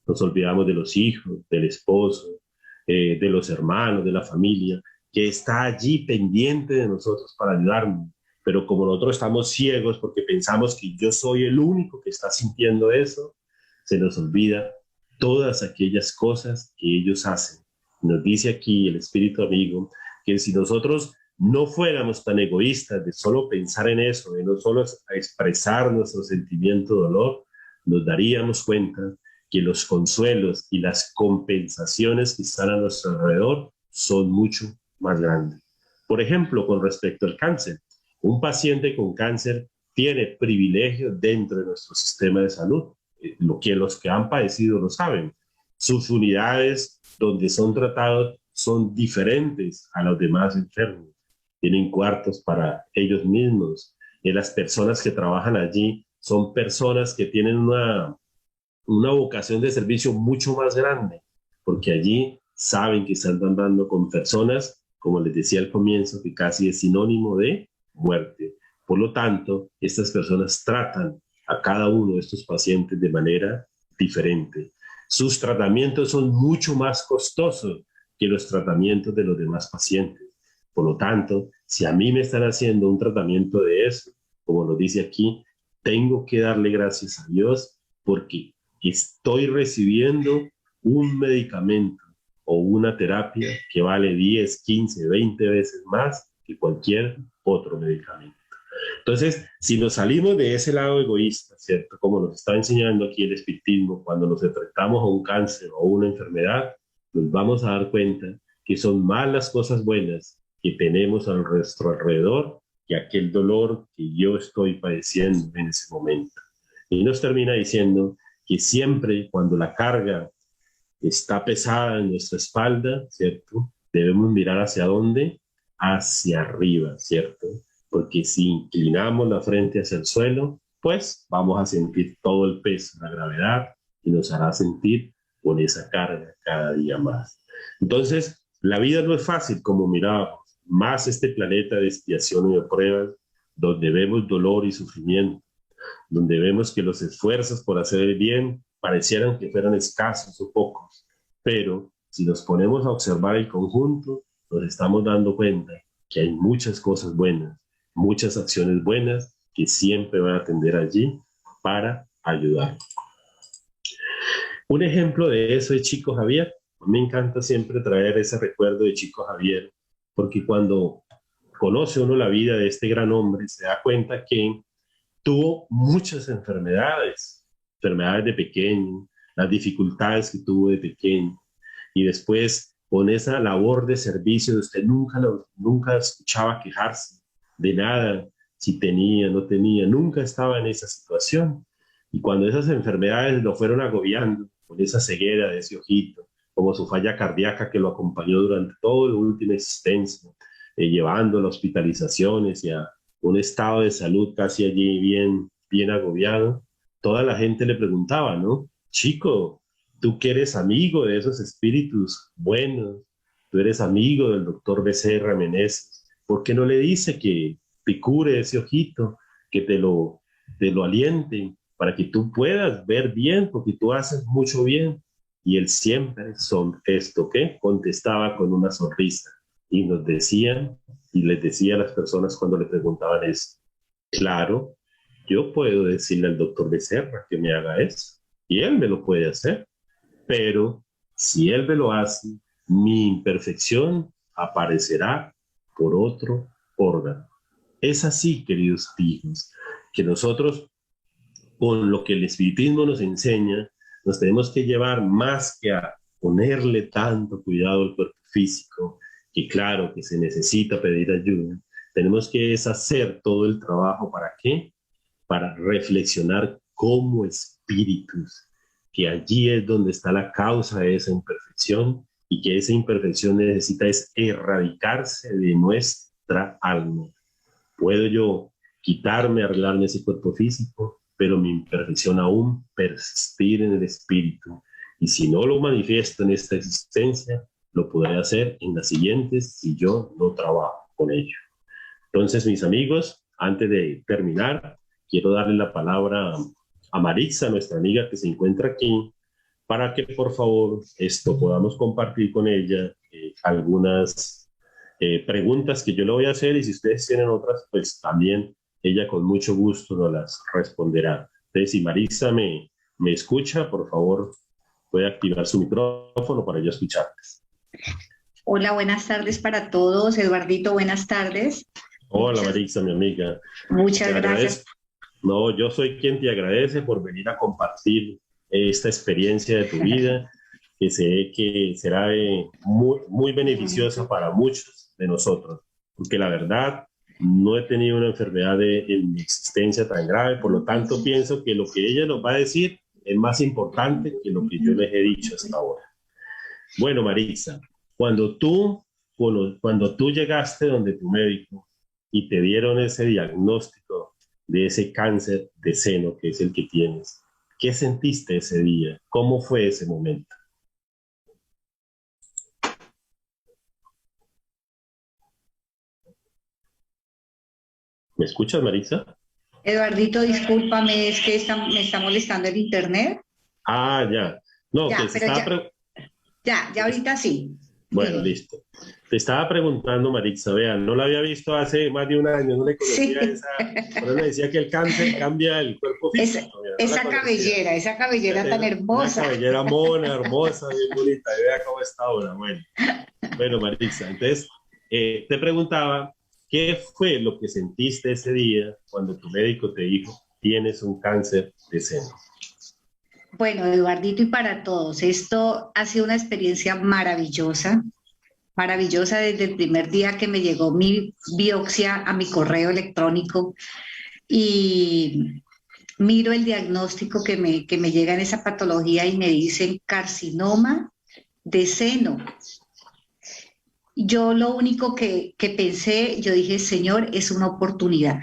Nos olvidamos de los hijos, del esposo, de los hermanos, de la familia, que está allí pendiente de nosotros para ayudarnos. Pero como nosotros estamos ciegos porque pensamos que yo soy el único que está sintiendo eso, se nos olvida todas aquellas cosas que ellos hacen. Nos dice aquí el espíritu amigo que si nosotros no fuéramos tan egoístas de solo pensar en eso, de no solo expresar nuestro sentimiento de dolor, nos daríamos cuenta que los consuelos y las compensaciones que están a nuestro alrededor son mucho más grandes. Por ejemplo, con respecto al cáncer, un paciente con cáncer tiene privilegios dentro de nuestro sistema de salud. Lo que los que han padecido lo saben. Sus unidades donde son tratados son diferentes a los demás enfermos. Tienen cuartos para ellos mismos. Las personas que trabajan allí son personas que tienen una vocación de servicio mucho más grande, porque allí saben que están andando con personas, como les decía al comienzo, que casi es sinónimo de muerte. Por lo tanto, estas personas tratan a cada uno de estos pacientes de manera diferente. Sus tratamientos son mucho más costosos que los tratamientos de los demás pacientes. Por lo tanto, si a mí me están haciendo un tratamiento de eso, como lo dice aquí, tengo que darle gracias a Dios porque estoy recibiendo un medicamento o una terapia que vale 10, 15, 20 veces más que cualquier otro medicamento. Entonces, si nos salimos de ese lado egoísta, ¿cierto? Como nos está enseñando aquí el espiritismo, cuando nos enfrentamos a un cáncer o una enfermedad, nos vamos a dar cuenta que son más las cosas buenas que tenemos a nuestro alrededor que aquel dolor que yo estoy padeciendo en ese momento. Y nos termina diciendo que siempre cuando la carga está pesada en nuestra espalda, ¿cierto? Debemos mirar hacia dónde, hacia arriba, ¿cierto? Porque si inclinamos la frente hacia el suelo, pues vamos a sentir todo el peso, la gravedad, y nos hará sentir con esa carga cada día más. Entonces, la vida no es fácil como mirábamos, más este planeta de expiación y de pruebas, donde vemos dolor y sufrimiento, donde vemos que los esfuerzos por hacer el bien parecieran que fueran escasos o pocos, pero si nos ponemos a observar el conjunto, nos estamos dando cuenta que hay muchas cosas buenas, muchas acciones buenas que siempre van a tender allí para ayudar. Un ejemplo de eso es Chico Javier. Me encanta siempre traer ese recuerdo de Chico Javier, porque cuando conoce uno la vida de este gran hombre, se da cuenta que tuvo muchas enfermedades de pequeño, las dificultades que tuvo de pequeño, y después con esa labor de servicio de usted nunca escuchaba quejarse de nada, si tenía, no tenía, nunca estaba en esa situación. Y cuando esas enfermedades lo fueron agobiando, con esa ceguera de ese ojito, como su falla cardíaca que lo acompañó durante toda la última existencia, llevándolo a hospitalizaciones y a un estado de salud casi allí bien agobiado, toda la gente le preguntaba, ¿no? Chico, tú que eres amigo de esos espíritus buenos, tú eres amigo del doctor Becerra Meneses, ¿por qué no le dice que te cure ese ojito, que te lo aliente para que tú puedas ver bien, porque tú haces mucho bien? Y él siempre contestaba con una sonrisa y nos decían, y les decía a las personas cuando le preguntaban eso, claro, yo puedo decirle al doctor Becerra que me haga eso, y Él me lo puede hacer, pero si Él me lo hace, mi imperfección aparecerá por otro órgano. Es así, queridos hijos, que nosotros, con lo que el espiritismo nos enseña, nos tenemos que llevar más que a ponerle tanto cuidado al cuerpo físico, que claro que se necesita pedir ayuda, tenemos que hacer todo el trabajo. ¿Para qué? Para reflexionar como espíritus, que allí es donde está la causa de esa imperfección y que esa imperfección necesita es erradicarse de nuestra alma. Puedo yo quitarme, arreglarme ese cuerpo físico, pero mi imperfección aún persistir en el espíritu. Y si no lo manifiesto en esta existencia, lo podré hacer en las siguientes si yo no trabajo con ello. Entonces, mis amigos, antes de terminar, quiero darle la palabra a Maritza, nuestra amiga que se encuentra aquí, para que por favor podamos compartir con ella algunas preguntas que yo le voy a hacer, y si ustedes tienen otras, pues también ella con mucho gusto nos las responderá. Entonces, si Maritza me escucha, por favor, puede activar su micrófono para yo escucharles. Hola, buenas tardes para todos. Eduardito, buenas tardes. Hola, Maritza, mi amiga. Muchas gracias. No, yo soy quien te agradece por venir a compartir esta experiencia de tu vida, que sé que será muy, muy beneficiosa para muchos de nosotros, porque la verdad no he tenido una enfermedad en mi existencia tan grave, por lo tanto pienso que lo que ella nos va a decir es más importante que lo que yo les he dicho hasta ahora. Bueno, Maritza, cuando tú llegaste donde tu médico y te dieron ese diagnóstico de ese cáncer de seno que es el que tienes, ¿qué sentiste ese día? ¿Cómo fue ese momento? ¿Me escuchas, Maritza? Eduardito, discúlpame, es que me está molestando el internet. Ah, ya. No, ya, pues pero ya ahorita sí. Bueno, listo. Te estaba preguntando, Maritza, vean, no la había visto hace más de un año, no le conocía pero me decía que el cáncer cambia el cuerpo físico. Esa cabellera tan hermosa. Una cabellera mona, hermosa, bien bonita, y vea cómo está ahora. Bueno, Maritza, entonces te preguntaba, ¿qué fue lo que sentiste ese día cuando tu médico te dijo, tienes un cáncer de seno? Bueno, Eduardito, y para todos, esto ha sido una experiencia maravillosa desde el primer día que me llegó mi biopsia a mi correo electrónico y miro el diagnóstico que me llega en esa patología y me dicen carcinoma de seno. Yo lo único que pensé, yo dije, Señor, es una oportunidad.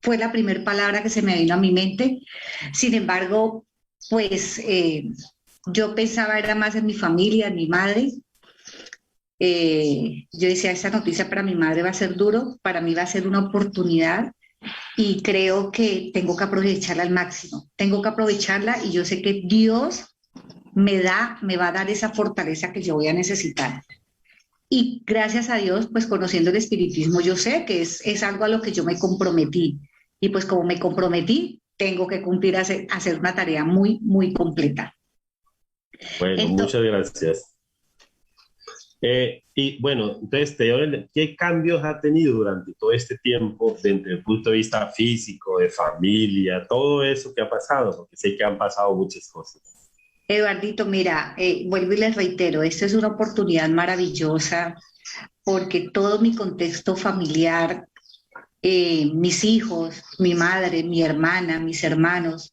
Fue la primera palabra que se me vino a mi mente. Sin embargo, pues yo pensaba era más en mi familia, en mi madre. Yo decía, esta noticia para mi madre va a ser duro, para mí va a ser una oportunidad y creo que tengo que aprovecharla al máximo. Tengo que aprovecharla y yo sé que Dios me va a dar esa fortaleza que yo voy a necesitar. Y gracias a Dios, pues conociendo el espiritismo, yo sé que es algo a lo que yo me comprometí. Y pues como me comprometí, tengo que cumplir, hacer una tarea muy, muy completa. Bueno, muchas gracias. Y bueno, entonces, ¿qué cambios ha tenido durante todo este tiempo desde el punto de vista físico, de familia, todo eso que ha pasado? Porque sé que han pasado muchas cosas. Eduardito, mira, vuelvo y les reitero, esta es una oportunidad maravillosa porque todo mi contexto familiar, mis hijos, mi madre, mi hermana, mis hermanos,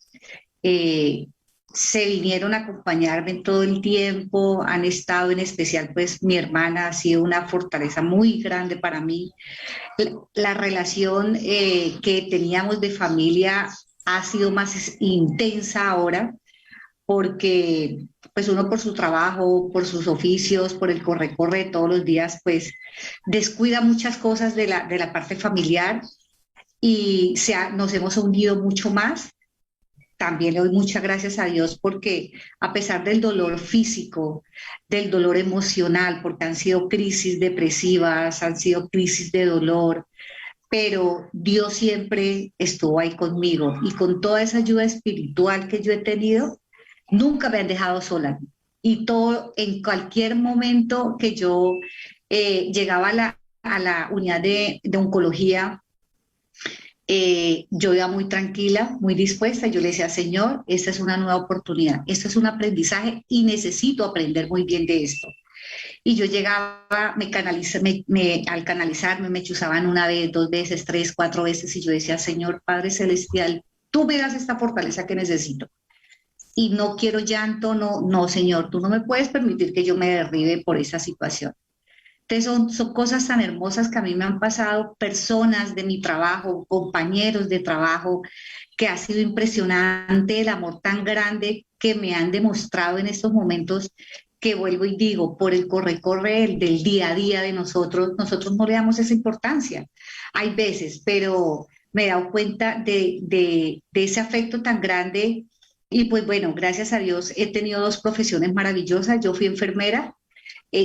se vinieron a acompañarme en todo el tiempo, han estado, en especial pues mi hermana ha sido una fortaleza muy grande para mí. La relación que teníamos de familia ha sido más intensa ahora, porque pues uno por su trabajo, por sus oficios, por el corre-corre de todos los días, pues descuida muchas cosas de la parte familiar y nos hemos unido mucho más. También le doy muchas gracias a Dios porque a pesar del dolor físico, del dolor emocional, porque han sido crisis depresivas, han sido crisis de dolor, pero Dios siempre estuvo ahí conmigo y con toda esa ayuda espiritual que yo he tenido, nunca me han dejado sola. Y todo, en cualquier momento que yo llegaba a la unidad de oncología, yo iba muy tranquila, muy dispuesta. Yo le decía, Señor, esta es una nueva oportunidad, esto es un aprendizaje y necesito aprender muy bien de esto. Y yo llegaba, al canalizarme, me chuzaban una vez, dos veces, tres, cuatro veces, y yo decía, Señor Padre Celestial, tú me das esta fortaleza que necesito. Y no quiero llanto, no, no, Señor, tú no me puedes permitir que yo me derribe por esa situación. Entonces son cosas tan hermosas que a mí me han pasado, personas de mi trabajo, compañeros de trabajo, que ha sido impresionante el amor tan grande que me han demostrado en estos momentos, que vuelvo y digo, por el corre-corre del día a día de nosotros no le damos esa importancia. Hay veces, pero me he dado cuenta de ese afecto tan grande. Y pues bueno, gracias a Dios he tenido dos profesiones maravillosas. Yo fui enfermera,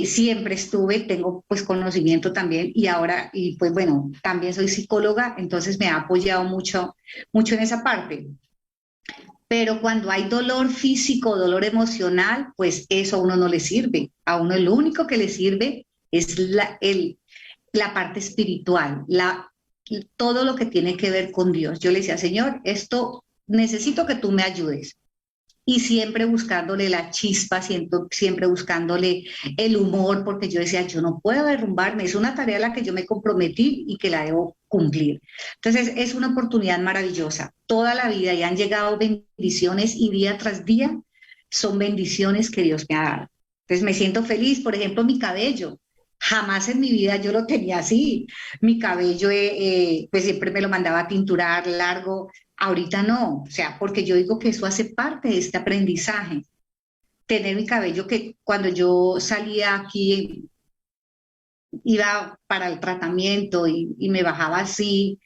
siempre estuve, tengo pues conocimiento también, y ahora, y pues bueno, también soy psicóloga, entonces me ha apoyado mucho, mucho en esa parte. Pero cuando hay dolor físico, dolor emocional, pues eso a uno no le sirve. A uno lo único que le sirve es la parte espiritual, todo lo que tiene que ver con Dios. Yo le decía, Señor, esto necesito que tú me ayudes. Y siempre buscándole la chispa, siempre buscándole el humor, porque yo decía, yo no puedo derrumbarme, es una tarea a la que yo me comprometí y que la debo cumplir. Entonces, es una oportunidad maravillosa, toda la vida, y han llegado bendiciones y día tras día son bendiciones que Dios me ha dado. Entonces, me siento feliz, por ejemplo, mi cabello. Jamás en mi vida yo lo tenía así. Mi cabello, pues siempre me lo mandaba a tinturar largo. Ahorita no, o sea, porque yo digo que eso hace parte de este aprendizaje. Tener mi cabello, que cuando yo salía aquí, iba para el tratamiento y me bajaba así,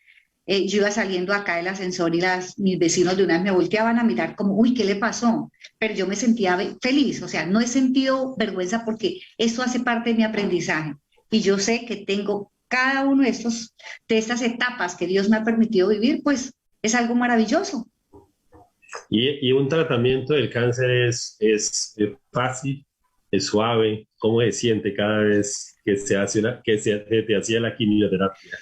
yo iba saliendo acá del ascensor y mis vecinos de una vez me volteaban a mirar como, uy, ¿qué le pasó? Pero yo me sentía feliz, o sea, no he sentido vergüenza porque eso hace parte de mi aprendizaje. Y yo sé que tengo cada uno de estas etapas que Dios me ha permitido vivir, pues es algo maravilloso. Y un tratamiento del cáncer es fácil, es suave. ¿Cómo se siente cada vez que se te hacía la quimioterapia?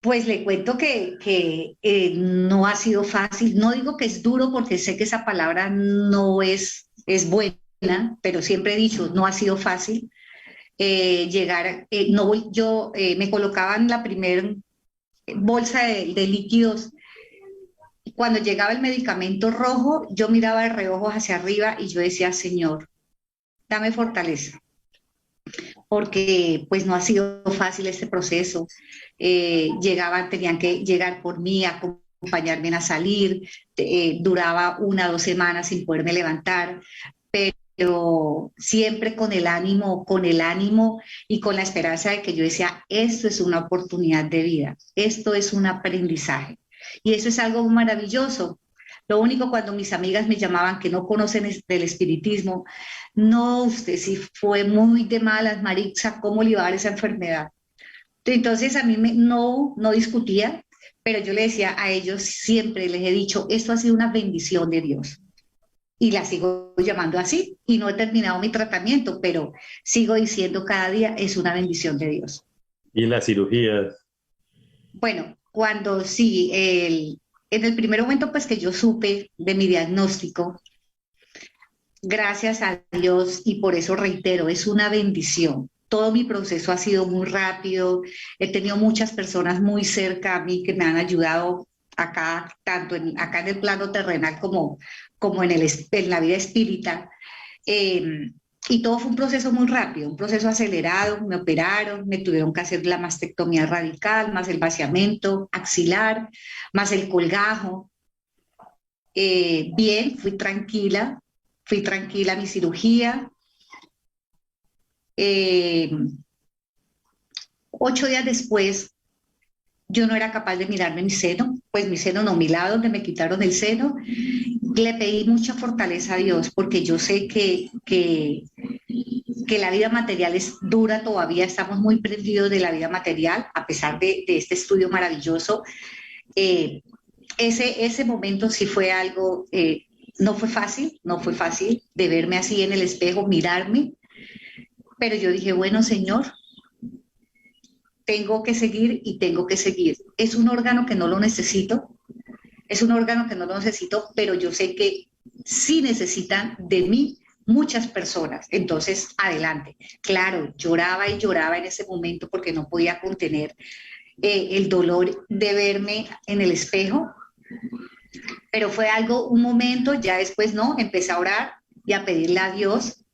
Pues le cuento que no ha sido fácil. No digo que es duro porque sé que esa palabra no es buena, pero siempre he dicho, no ha sido fácil. No, yo me colocaban la primera bolsa de líquidos. Cuando llegaba el medicamento rojo, yo miraba de reojo hacia arriba y yo decía, Señor, dame fortaleza, porque pues no ha sido fácil este proceso. Tenían que llegar por mí, acompañarme a salir, duraba 1 o 2 semanas sin poderme levantar, pero siempre con el ánimo y con la esperanza de que yo decía, esto es una oportunidad de vida, esto es un aprendizaje. Y eso es algo maravilloso. Lo único, cuando mis amigas me llamaban que no conocen del espiritismo, no, usted sí fue muy de malas, Maritza, ¿cómo le iba a dar esa enfermedad? Entonces a mí no discutía, pero yo le decía a ellos, siempre les he dicho, esto ha sido una bendición de Dios. Y la sigo llamando así, y no he terminado mi tratamiento, pero sigo diciendo cada día, es una bendición de Dios. ¿Y las cirugías? Bueno, cuando sí, en el primer momento pues que yo supe de mi diagnóstico, gracias a Dios, y por eso reitero, es una bendición. Todo mi proceso ha sido muy rápido, he tenido muchas personas muy cerca a mí que me han ayudado acá, tanto acá en el plano terrenal como en la vida espírita. Y todo fue un proceso muy rápido, un proceso acelerado. Me operaron, me tuvieron que hacer la mastectomía radical, más el vaciamiento axilar, más el colgajo. Bien, fui tranquila a mi cirugía. 8 días después, yo no era capaz de mirarme mi seno, pues mi seno no, mi lado donde me quitaron el seno. Le pedí mucha fortaleza a Dios, porque yo sé que la vida material es dura todavía, estamos muy prendidos de la vida material, a pesar de este estudio maravilloso. Ese momento sí fue algo No fue fácil, no fue fácil de verme así en el espejo, mirarme, pero yo dije, bueno, Señor, tengo que seguir y tengo que seguir. Es un órgano que no lo necesito, es un órgano que no lo necesito, pero yo sé que sí necesitan de mí muchas personas. Entonces, adelante. Claro, lloraba y lloraba en ese momento porque no podía contener el dolor de verme en el espejo, pero fue algo, un momento, ya después no, empecé a orar y a pedirle a Dios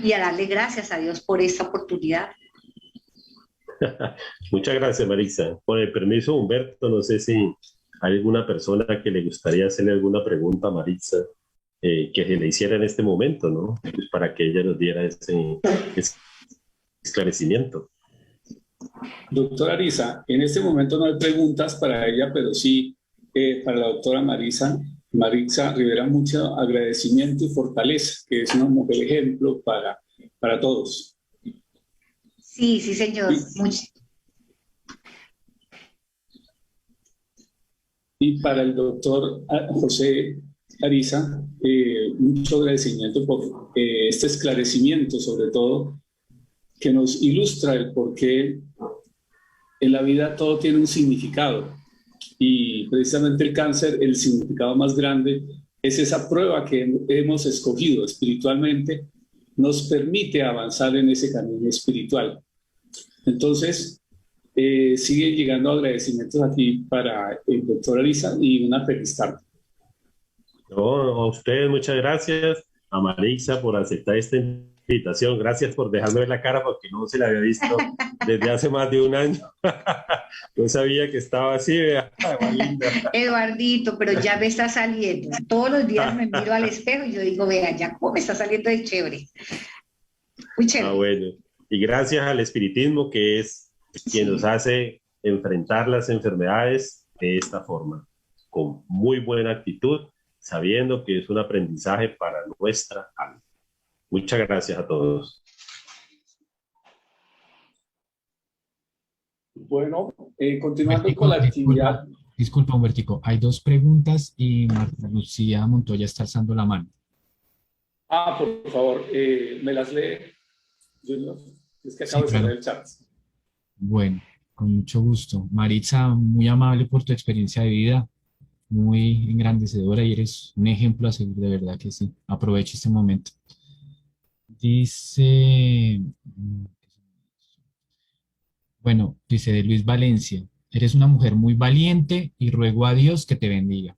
y a darle gracias a Dios por esta oportunidad. Muchas gracias, Marisa. Con el permiso, Humberto, no sé si hay alguna persona que le gustaría hacerle alguna pregunta a Marisa que se le hiciera en este momento, ¿no? Pues para que ella nos diera ese esclarecimiento. Doctora Arisa, en este momento no hay preguntas para ella, pero sí para la doctora Marisa Rivera, mucho agradecimiento y fortaleza, que es una mujer ejemplo para todos. Sí, sí, señor. Y para el doctor José Arisa, mucho agradecimiento por este esclarecimiento, sobre todo, que nos ilustra el por qué en la vida todo tiene un significado. Y precisamente el cáncer, el significado más grande es esa prueba que hemos escogido espiritualmente, nos permite avanzar en ese camino espiritual. Entonces, siguen llegando agradecimientos aquí para el doctor Arisa y una feliz tarde. No, a ustedes muchas gracias, a Marisa por aceptar esta invitación, gracias por dejarme ver la cara porque no se la había visto desde hace más de un año. No sabía que estaba así, vea. Eduardito, pero ya me está saliendo. Todos los días me miro al espejo y yo digo, vea, ya cómo me está saliendo de chévere. Muy chévere. Ah, bueno. Y gracias al espiritismo que es quien nos hace enfrentar las enfermedades de esta forma, con muy buena actitud, sabiendo que es un aprendizaje para nuestra alma. Muchas gracias a todos. Bueno, continuando con la actividad. Disculpa, Humbertico, hay dos preguntas y Marta Lucía Montoya está alzando la mano. Por favor, me las lee, Junior. Es que acabo de cerrar el chat. Bueno, con mucho gusto. Maritza, muy amable por tu experiencia de vida, muy engrandecedora y eres un ejemplo a seguir, de verdad que sí. Aprovecha este momento. Dice, dice de Luis Valencia, eres una mujer muy valiente y ruego a Dios que te bendiga.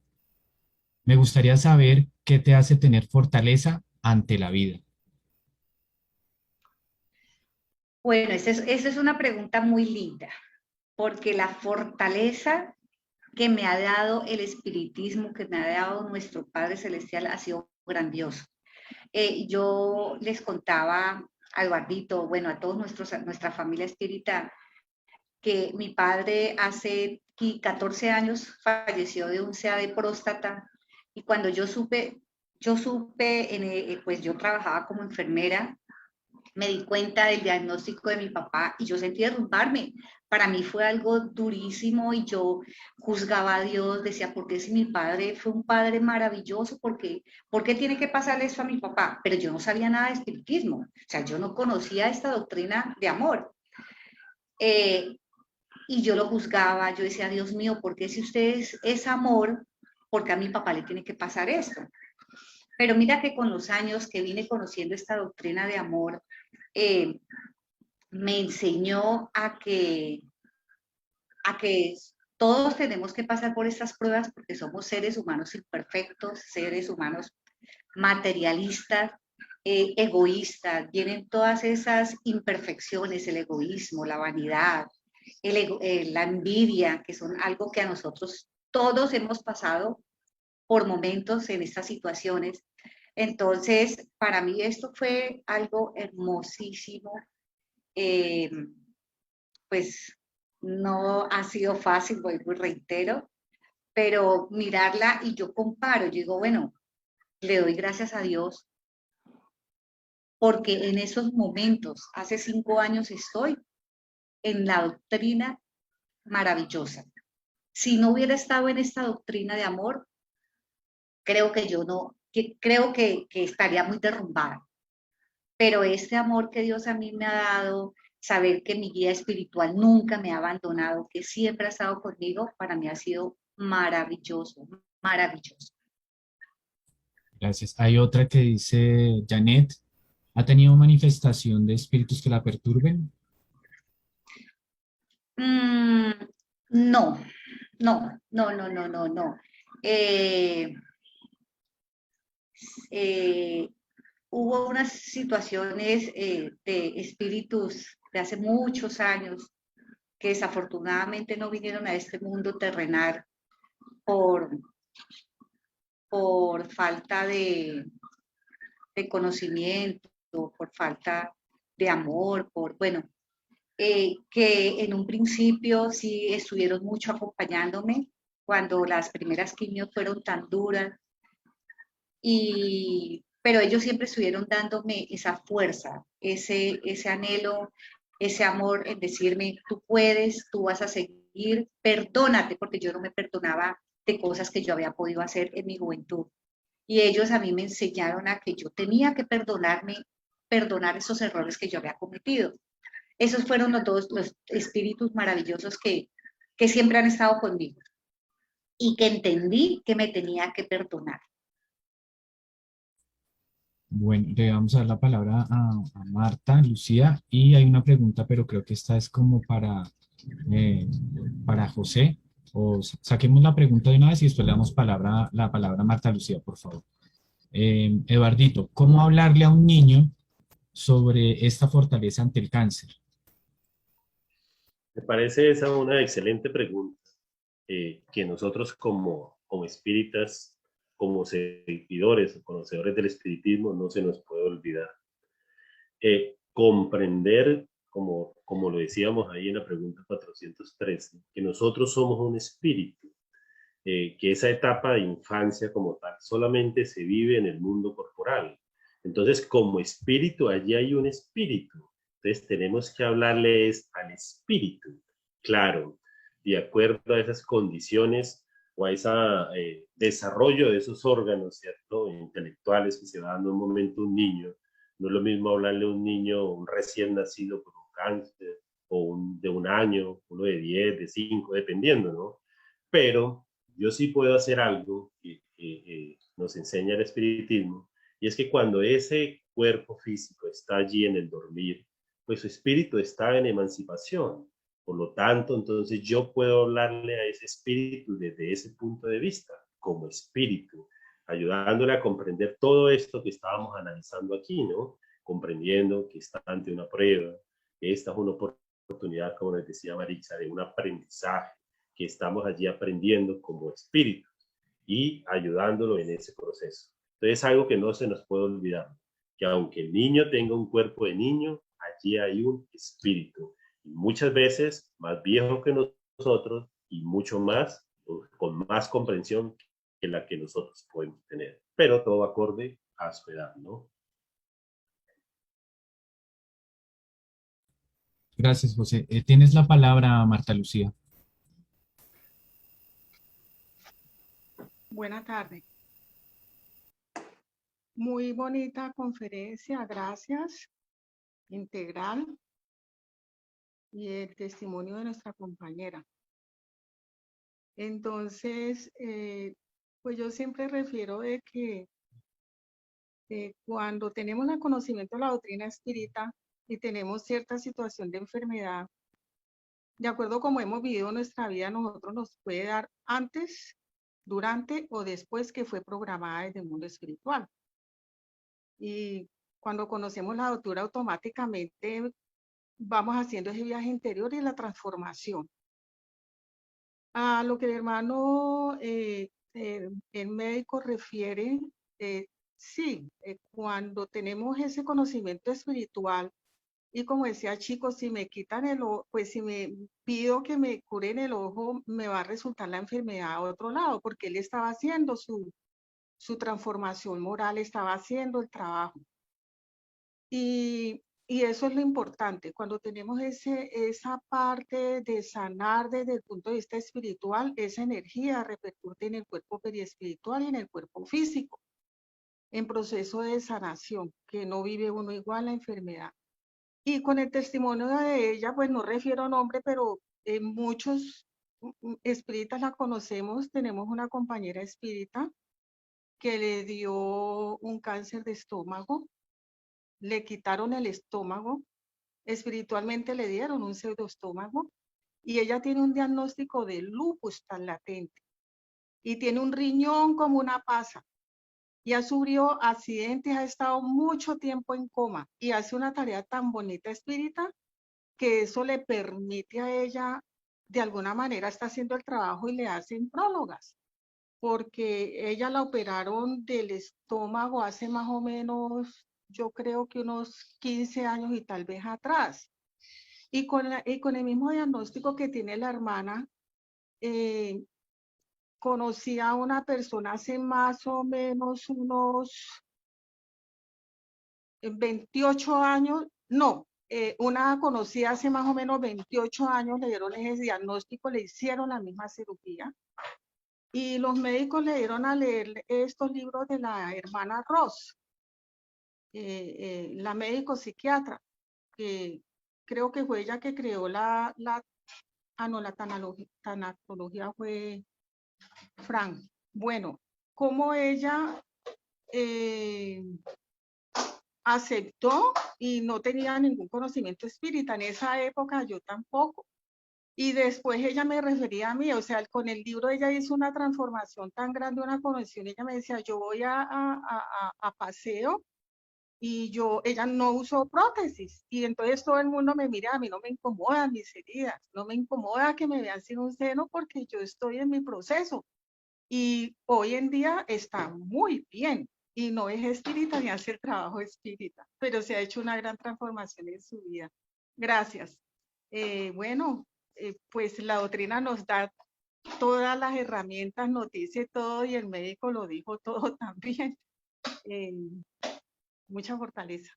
Me gustaría saber qué te hace tener fortaleza ante la vida. Bueno, esa es una pregunta muy linda, porque la fortaleza que me ha dado el espiritismo, que me ha dado nuestro Padre Celestial, ha sido grandioso. Yo les contaba a Eduardito, bueno, a todos nuestra familia espírita, que mi padre hace 14 años falleció de un CA de próstata, y cuando yo supe, pues yo trabajaba como enfermera, me di cuenta del diagnóstico de mi papá y yo sentí derrumbarme. Para mí fue algo durísimo y yo juzgaba a Dios, decía, ¿por qué si mi padre fue un padre maravilloso? ¿Por qué tiene que pasarle eso a mi papá? Pero yo no sabía nada de espiritismo, o sea, yo no conocía esta doctrina de amor. Y yo lo juzgaba, yo decía, Dios mío, ¿por qué si usted es amor, por qué a mi papá le tiene que pasar esto? Pero mira que con los años que vine conociendo esta doctrina de amor, me enseñó a que todos tenemos que pasar por estas pruebas porque somos seres humanos imperfectos, seres humanos materialistas, egoístas, vienen todas esas imperfecciones, el egoísmo, la vanidad, la envidia, que son algo que a nosotros todos hemos pasado por momentos en estas situaciones. Entonces, para mí esto fue algo hermosísimo. Pues no ha sido fácil, vuelvo y reitero, pero mirarla y yo comparo, yo digo, bueno, le doy gracias a Dios porque en esos momentos, hace 5 años estoy en la doctrina maravillosa. Si no hubiera estado en esta doctrina de amor, creo que yo no creo que estaría muy derrumbada. Pero este amor que Dios a mí me ha dado, saber que mi guía espiritual nunca me ha abandonado, que siempre ha estado conmigo, para mí ha sido maravilloso, maravilloso. Gracias. Hay otra que dice, Janet, ¿ha tenido manifestación de espíritus que la perturben? No, no, no, no, no, no, no. Eh, eh, Hubo unas situaciones de espíritus de hace muchos años que desafortunadamente no vinieron a este mundo terrenal por, por falta de conocimiento, por falta de amor, bueno, que en un principio sí estuvieron mucho acompañándome cuando las primeras quimios fueron tan duras, pero ellos siempre estuvieron dándome esa fuerza, ese anhelo, ese amor en decirme, tú puedes, tú vas a seguir, perdónate, porque yo no me perdonaba de cosas que yo había podido hacer en mi juventud. Y ellos a mí me enseñaron a que yo tenía que perdonar esos errores que yo había cometido. Esos fueron los espíritus maravillosos que siempre han estado conmigo y que entendí que me tenía que perdonar. Bueno, le vamos a dar la palabra a Marta, Lucía, y hay una pregunta, pero creo que esta es como para José. O saquemos la pregunta de una vez y después le damos la palabra a Marta Lucía, por favor. Eduardito, ¿cómo hablarle a un niño sobre esta fortaleza ante el cáncer? Me parece esa una excelente pregunta que nosotros como espíritas, como seguidores o conocedores del espiritismo, no se nos puede olvidar. Comprender, como lo decíamos ahí en la pregunta 413, que nosotros somos un espíritu, que esa etapa de infancia como tal solamente se vive en el mundo corporal. Entonces, como espíritu, allí hay un espíritu. Entonces, tenemos que hablarles al espíritu, claro, de acuerdo a esas condiciones o a ese desarrollo de esos órganos, ¿cierto?, intelectuales que se va dando en un momento un niño. No es lo mismo hablarle a un niño, un recién nacido con un cáncer, o de 1 año, uno de 10, de 5, dependiendo, ¿no? Pero yo sí puedo hacer algo que nos enseña el espiritismo, y es que cuando ese cuerpo físico está allí en el dormir, pues su espíritu está en emancipación. Por lo tanto, entonces yo puedo hablarle a ese espíritu desde ese punto de vista, como espíritu, ayudándole a comprender todo esto que estábamos analizando aquí, ¿no? Comprendiendo que está ante una prueba, que esta es una oportunidad, como les decía Maritza, de un aprendizaje, que estamos allí aprendiendo como espíritu y ayudándolo en ese proceso. Entonces es algo que no se nos puede olvidar, que aunque el niño tenga un cuerpo de niño, allí hay un espíritu, y muchas veces más viejo que nosotros y mucho más, con más comprensión que la que nosotros podemos tener, pero todo acorde a su edad, ¿no? Gracias, José. Tienes la palabra, Marta Lucía. Buenas tardes. Muy bonita conferencia, gracias. Integral. Y el testimonio de nuestra compañera. Entonces, pues yo siempre refiero de que cuando tenemos el conocimiento de la doctrina espírita y tenemos cierta situación de enfermedad, de acuerdo a cómo hemos vivido nuestra vida, nosotros nos puede dar antes, durante o después que fue programada desde el mundo espiritual. Y cuando conocemos la doctrina, automáticamente vamos haciendo ese viaje interior y la transformación. A lo que el hermano, el médico refiere, sí, cuando tenemos ese conocimiento espiritual, y como decía chicos, si me quitan el ojo, pues si me pido que me curen el ojo, me va a resultar la enfermedad a otro lado, porque él estaba haciendo su transformación moral, estaba haciendo el trabajo. Y eso es lo importante, cuando tenemos esa parte de sanar desde el punto de vista espiritual, esa energía repercute en el cuerpo periespiritual y en el cuerpo físico. en proceso de sanación, que no vive uno igual la enfermedad. Y con el testimonio de ella, pues no refiero nombre, pero muchos espíritas la conocemos. Tenemos una compañera espírita que le dio un cáncer de estómago, le quitaron el estómago, espiritualmente le dieron un pseudoestómago y ella tiene un diagnóstico de lupus tan latente y tiene un riñón como una pasa y ha sufrido accidentes, ha estado mucho tiempo en coma y hace una tarea tan bonita espírita que eso le permite a ella, de alguna manera está haciendo el trabajo y le hacen prólogas, porque ella la operaron del estómago hace más o menos, yo creo que unos 15 años y tal vez atrás. Y con el mismo diagnóstico que tiene la hermana, conocí a una persona hace más o menos unos 28 años, no, una conocida hace más o menos 28 años, le dieron ese diagnóstico, le hicieron la misma cirugía. Y los médicos le dieron a leer estos libros de la hermana Ross, la médico psiquiatra, que creo que fue ella que creó la tanatología fue Frank. Bueno, como ella aceptó y no tenía ningún conocimiento espírita. En esa época yo tampoco. Y después ella me refería a mí, o sea, con el libro ella hizo una transformación tan grande, una conexión. Ella me decía, yo voy a paseo y ella no usó prótesis. Y entonces todo el mundo me mira, a mí no me incomodan mis heridas, no me incomoda que me vean sin un seno porque yo estoy en mi proceso. Y hoy en día está muy bien y no es espírita ni hace el trabajo espírita, pero se ha hecho una gran transformación en su vida. Gracias. Bueno, pues la doctrina nos da todas las herramientas, nos dice todo y el médico lo dijo todo también. Mucha fortaleza.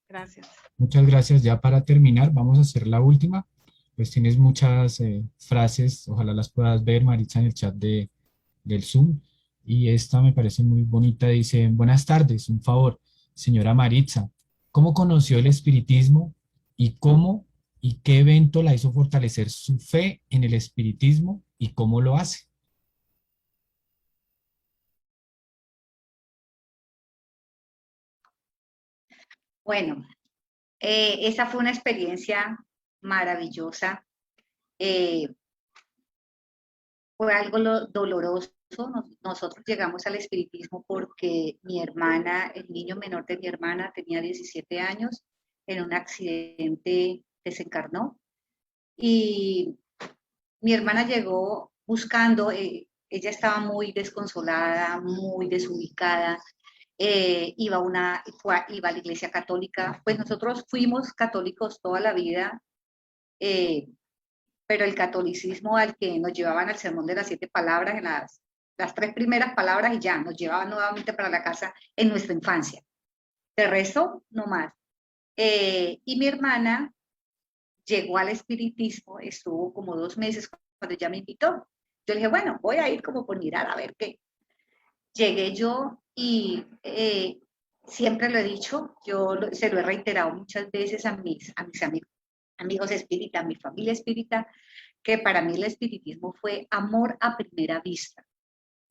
Gracias. Muchas gracias. Ya para terminar, vamos a hacer la última. Pues tienes muchas frases, ojalá las puedas ver, Maritza, en el chat del Zoom. Y esta me parece muy bonita. Dice, buenas tardes, un favor, señora Maritza, ¿cómo conoció el espiritismo y cómo y qué evento la hizo fortalecer su fe en el espiritismo y cómo lo hace? Bueno, esa fue una experiencia maravillosa. Fue algo doloroso. Nosotros llegamos al espiritismo porque mi hermana, el niño menor de mi hermana, tenía 17 años, en un accidente desencarnó. Y mi hermana llegó buscando, ella estaba muy desconsolada, muy desubicada, iba a la iglesia católica. Pues nosotros fuimos católicos toda la vida, pero el catolicismo al que nos llevaban al sermón de las 7 palabras, en las 3 primeras palabras y ya, nos llevaban nuevamente para la casa en nuestra infancia. De resto, no más. Y mi hermana llegó al espiritismo, estuvo como 2 meses cuando ella me invitó. Yo le dije, bueno, voy a ir como por mirar a ver qué. Llegué yo y siempre lo he dicho, se lo he reiterado muchas veces a mis amigos espíritas, a mi familia espírita, que para mí el espiritismo fue amor a primera vista.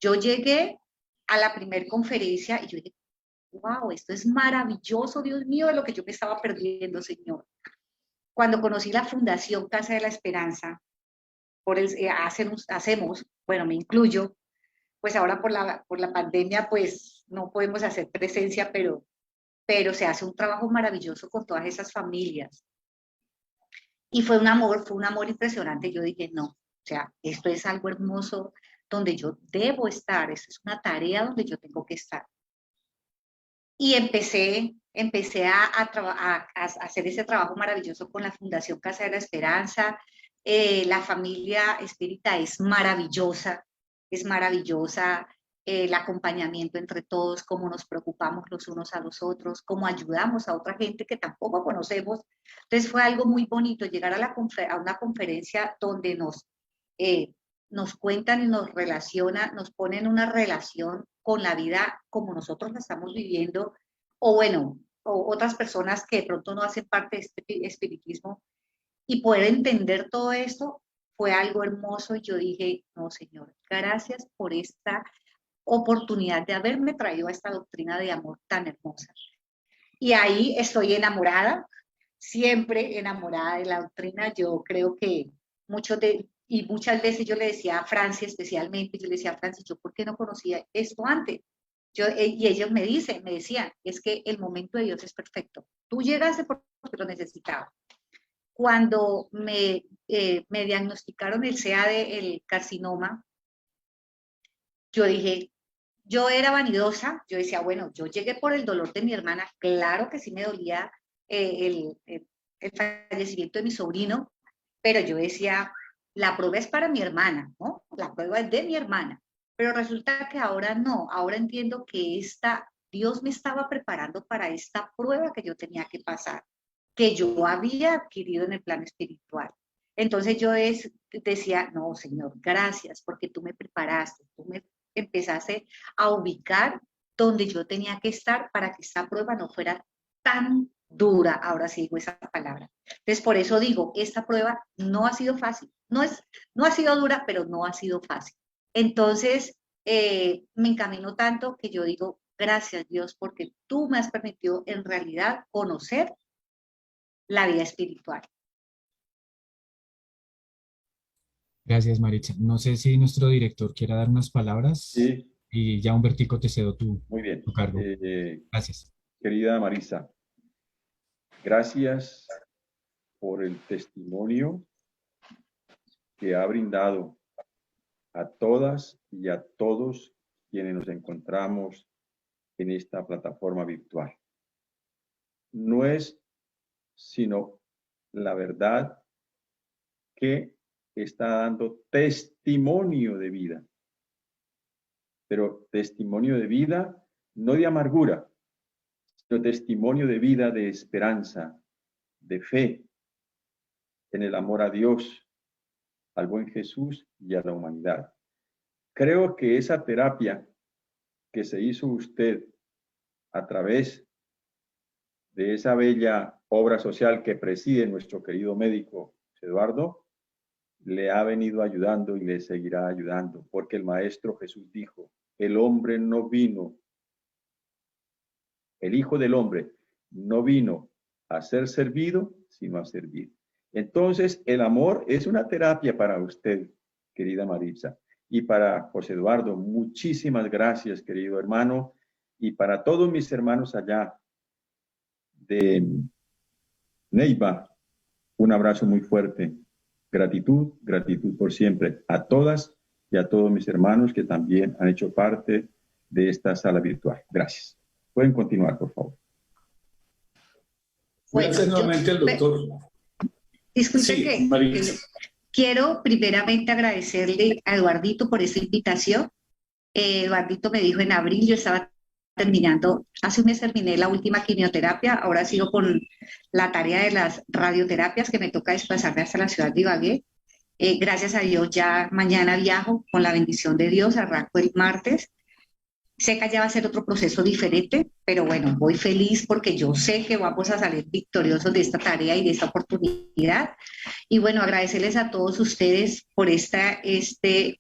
Yo llegué a la primera conferencia y yo dije, wow, esto es maravilloso, Dios mío, de lo que yo me estaba perdiendo, Señor. Cuando conocí la Fundación Casa de la Esperanza, hacemos, bueno, me incluyo, pues ahora por la pandemia, pues no podemos hacer presencia, pero se hace un trabajo maravilloso con todas esas familias. Y fue un amor impresionante. Yo dije, no, o sea, esto es algo hermoso donde yo debo estar, esto es una tarea donde yo tengo que estar. Y empecé a hacer ese trabajo maravilloso con la Fundación Casa de la Esperanza. La familia espírita es maravillosa, el acompañamiento entre todos, cómo nos preocupamos los unos a los otros, cómo ayudamos a otra gente que tampoco conocemos. Entonces fue algo muy bonito llegar a una conferencia donde nos cuentan y nos relacionan, nos ponen una relación con la vida como nosotros la estamos viviendo, o bueno, o otras personas que de pronto no hacen parte de este espiritismo, y poder entender todo esto fue algo hermoso. Y yo dije, no, Señor, gracias por esta oportunidad de haberme traído a esta doctrina de amor tan hermosa. Y ahí estoy enamorada, siempre enamorada de la doctrina. Yo creo que muchas veces yo le decía a Francia especialmente, yo le decía a Francia, yo ¿por qué no conocía esto antes? Y ellos me decían, es que el momento de Dios es perfecto. Tú llegaste porque lo necesitaba. Cuando me diagnosticaron el CAD, el carcinoma, yo dije, yo era vanidosa, yo decía, bueno, yo llegué por el dolor de mi hermana, claro que sí me dolía el fallecimiento de mi sobrino, pero yo decía, la prueba es para mi hermana, ¿no? La prueba es de mi hermana. Pero resulta que ahora no, ahora entiendo que Dios me estaba preparando para esta prueba que yo tenía que pasar, que yo había adquirido en el plano espiritual. Entonces yo decía, no, Señor, gracias, porque tú me preparaste, tú me empezaste a ubicar donde yo tenía que estar para que esta prueba no fuera tan dura, ahora sí digo esa palabra. Entonces por eso digo, esta prueba no ha sido fácil, no ha sido dura, pero no ha sido fácil. Entonces me encamino tanto que yo digo, gracias Dios, porque tú me has permitido en realidad conocer la vida espiritual. Gracias, Maritza. No sé si nuestro director quiera dar unas palabras. Sí. Y ya, Humbertico, te cedo Muy bien. tu cargo. Gracias. Querida Marisa, gracias por el testimonio que ha brindado a todas y a todos quienes nos encontramos en esta plataforma virtual. No es sino la verdad que está dando testimonio de vida, pero testimonio de vida no de amargura, sino testimonio de vida de esperanza, de fe, en el amor a Dios, al buen Jesús y a la humanidad. Creo que esa terapia que se hizo usted a través de esa bella obra social que preside nuestro querido médico Eduardo, le ha venido ayudando y le seguirá ayudando, porque el Maestro Jesús dijo, el hombre no vino, el Hijo del Hombre no vino a ser servido, sino a servir. Entonces, el amor es una terapia para usted, querida Maritza, y para José Eduardo, muchísimas gracias, querido hermano, y para todos mis hermanos allá de Neiva, un abrazo muy fuerte. Gratitud, gratitud por siempre a todas y a todos mis hermanos que también han hecho parte de esta sala virtual. Gracias. Pueden continuar, por favor. Gracias nuevamente al doctor. Disculpe Sí, que quiero primeramente agradecerle a Eduardito por esta invitación. Eduardito me dijo en abril, yo estaba terminando, hace un mes terminé la última quimioterapia, ahora sigo con la tarea de las radioterapias que me toca desplazarme hasta la ciudad de Ibagué. Gracias a Dios ya mañana viajo con la bendición de Dios, arranco el martes. Sé que ya va a ser otro proceso diferente, pero bueno, voy feliz porque yo sé que vamos a salir victoriosos de esta tarea y de esta oportunidad. Y bueno, agradecerles a todos ustedes por este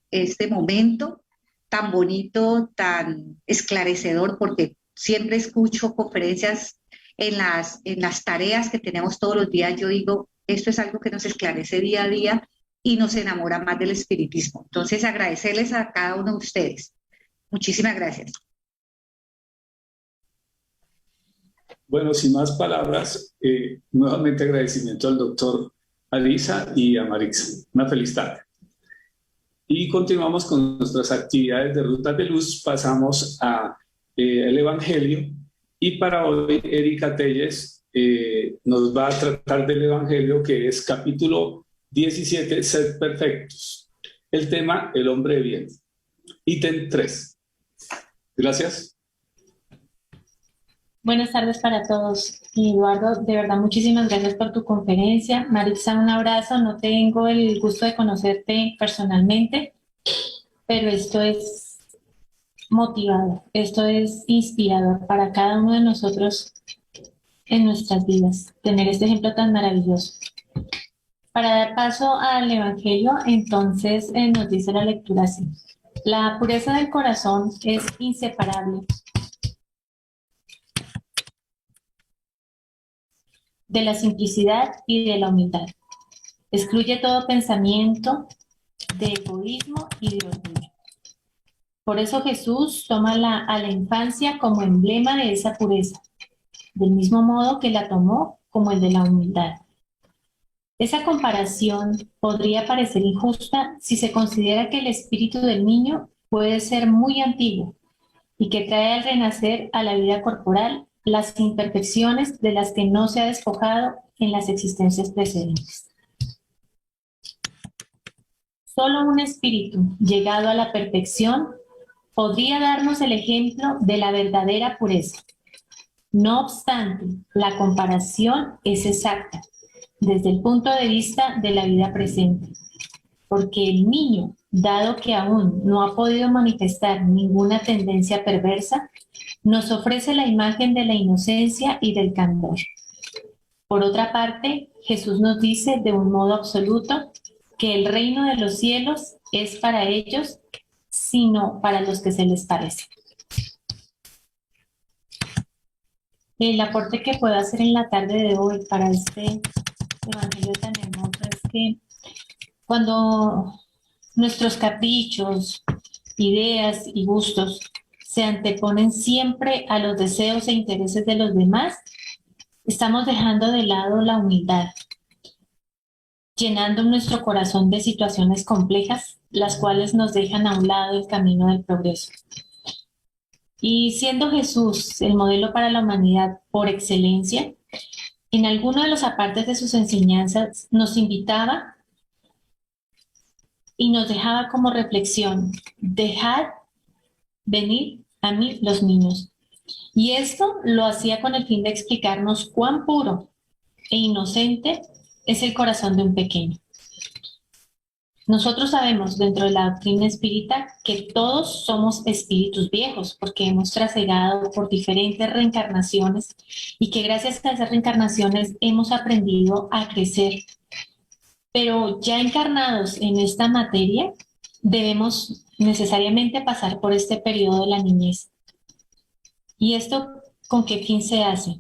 momento tan bonito, tan esclarecedor, porque siempre escucho conferencias en las tareas que tenemos todos los días. Yo digo, esto es algo que nos esclarece día a día y nos enamora más del espiritismo. Entonces, agradecerles a cada uno de ustedes. Muchísimas gracias. Bueno, sin más palabras, nuevamente agradecimiento al doctor Alisa y a Maritza. Una feliz tarde. Y continuamos con nuestras actividades de Rutas de Luz. Pasamos a el Evangelio. Y para hoy, Erika Telles nos va a tratar del Evangelio, que es capítulo 17, Sed Perfectos. El tema, el hombre de bien. Ítem 3. Gracias. Buenas tardes para todos. Eduardo, de verdad, muchísimas gracias por tu conferencia. Maritza, un abrazo. No tengo el gusto de conocerte personalmente, pero esto es motivador, esto es inspirador para cada uno de nosotros en nuestras vidas, tener este ejemplo tan maravilloso. Para dar paso al Evangelio, entonces nos dice la lectura así: la pureza del corazón es inseparable de la simplicidad y de la humildad. Excluye todo pensamiento de egoísmo y de orgullo. Por eso Jesús toma a la infancia como emblema de esa pureza, del mismo modo que la tomó como el de la humildad. Esa comparación podría parecer injusta si se considera que el espíritu del niño puede ser muy antiguo y que trae al renacer a la vida corporal las imperfecciones de las que no se ha despojado en las existencias precedentes. Solo un espíritu llegado a la perfección podría darnos el ejemplo de la verdadera pureza. No obstante, la comparación es exacta desde el punto de vista de la vida presente, porque el niño, dado que aún no ha podido manifestar ninguna tendencia perversa, nos ofrece la imagen de la inocencia y del candor. Por otra parte, Jesús nos dice de un modo absoluto que el reino de los cielos es para ellos, sino para los que se les parece. El aporte que puedo hacer en la tarde de hoy para este evangelio tan hermoso es que cuando nuestros caprichos, ideas y gustos se anteponen siempre a los deseos e intereses de los demás, estamos dejando de lado la humildad, llenando nuestro corazón de situaciones complejas, las cuales nos dejan a un lado el camino del progreso. Y siendo Jesús el modelo para la humanidad por excelencia, en alguno de los apartes de sus enseñanzas nos invitaba y nos dejaba como reflexión: dejad venir a mí los niños. Y esto lo hacía con el fin de explicarnos cuán puro e inocente es el corazón de un pequeño. Nosotros sabemos dentro de la doctrina espírita que todos somos espíritus viejos porque hemos trasegado por diferentes reencarnaciones y que gracias a esas reencarnaciones hemos aprendido a crecer. Pero ya encarnados en esta materia, debemos necesariamente pasar por este periodo de la niñez. ¿Y esto con qué fin se hace?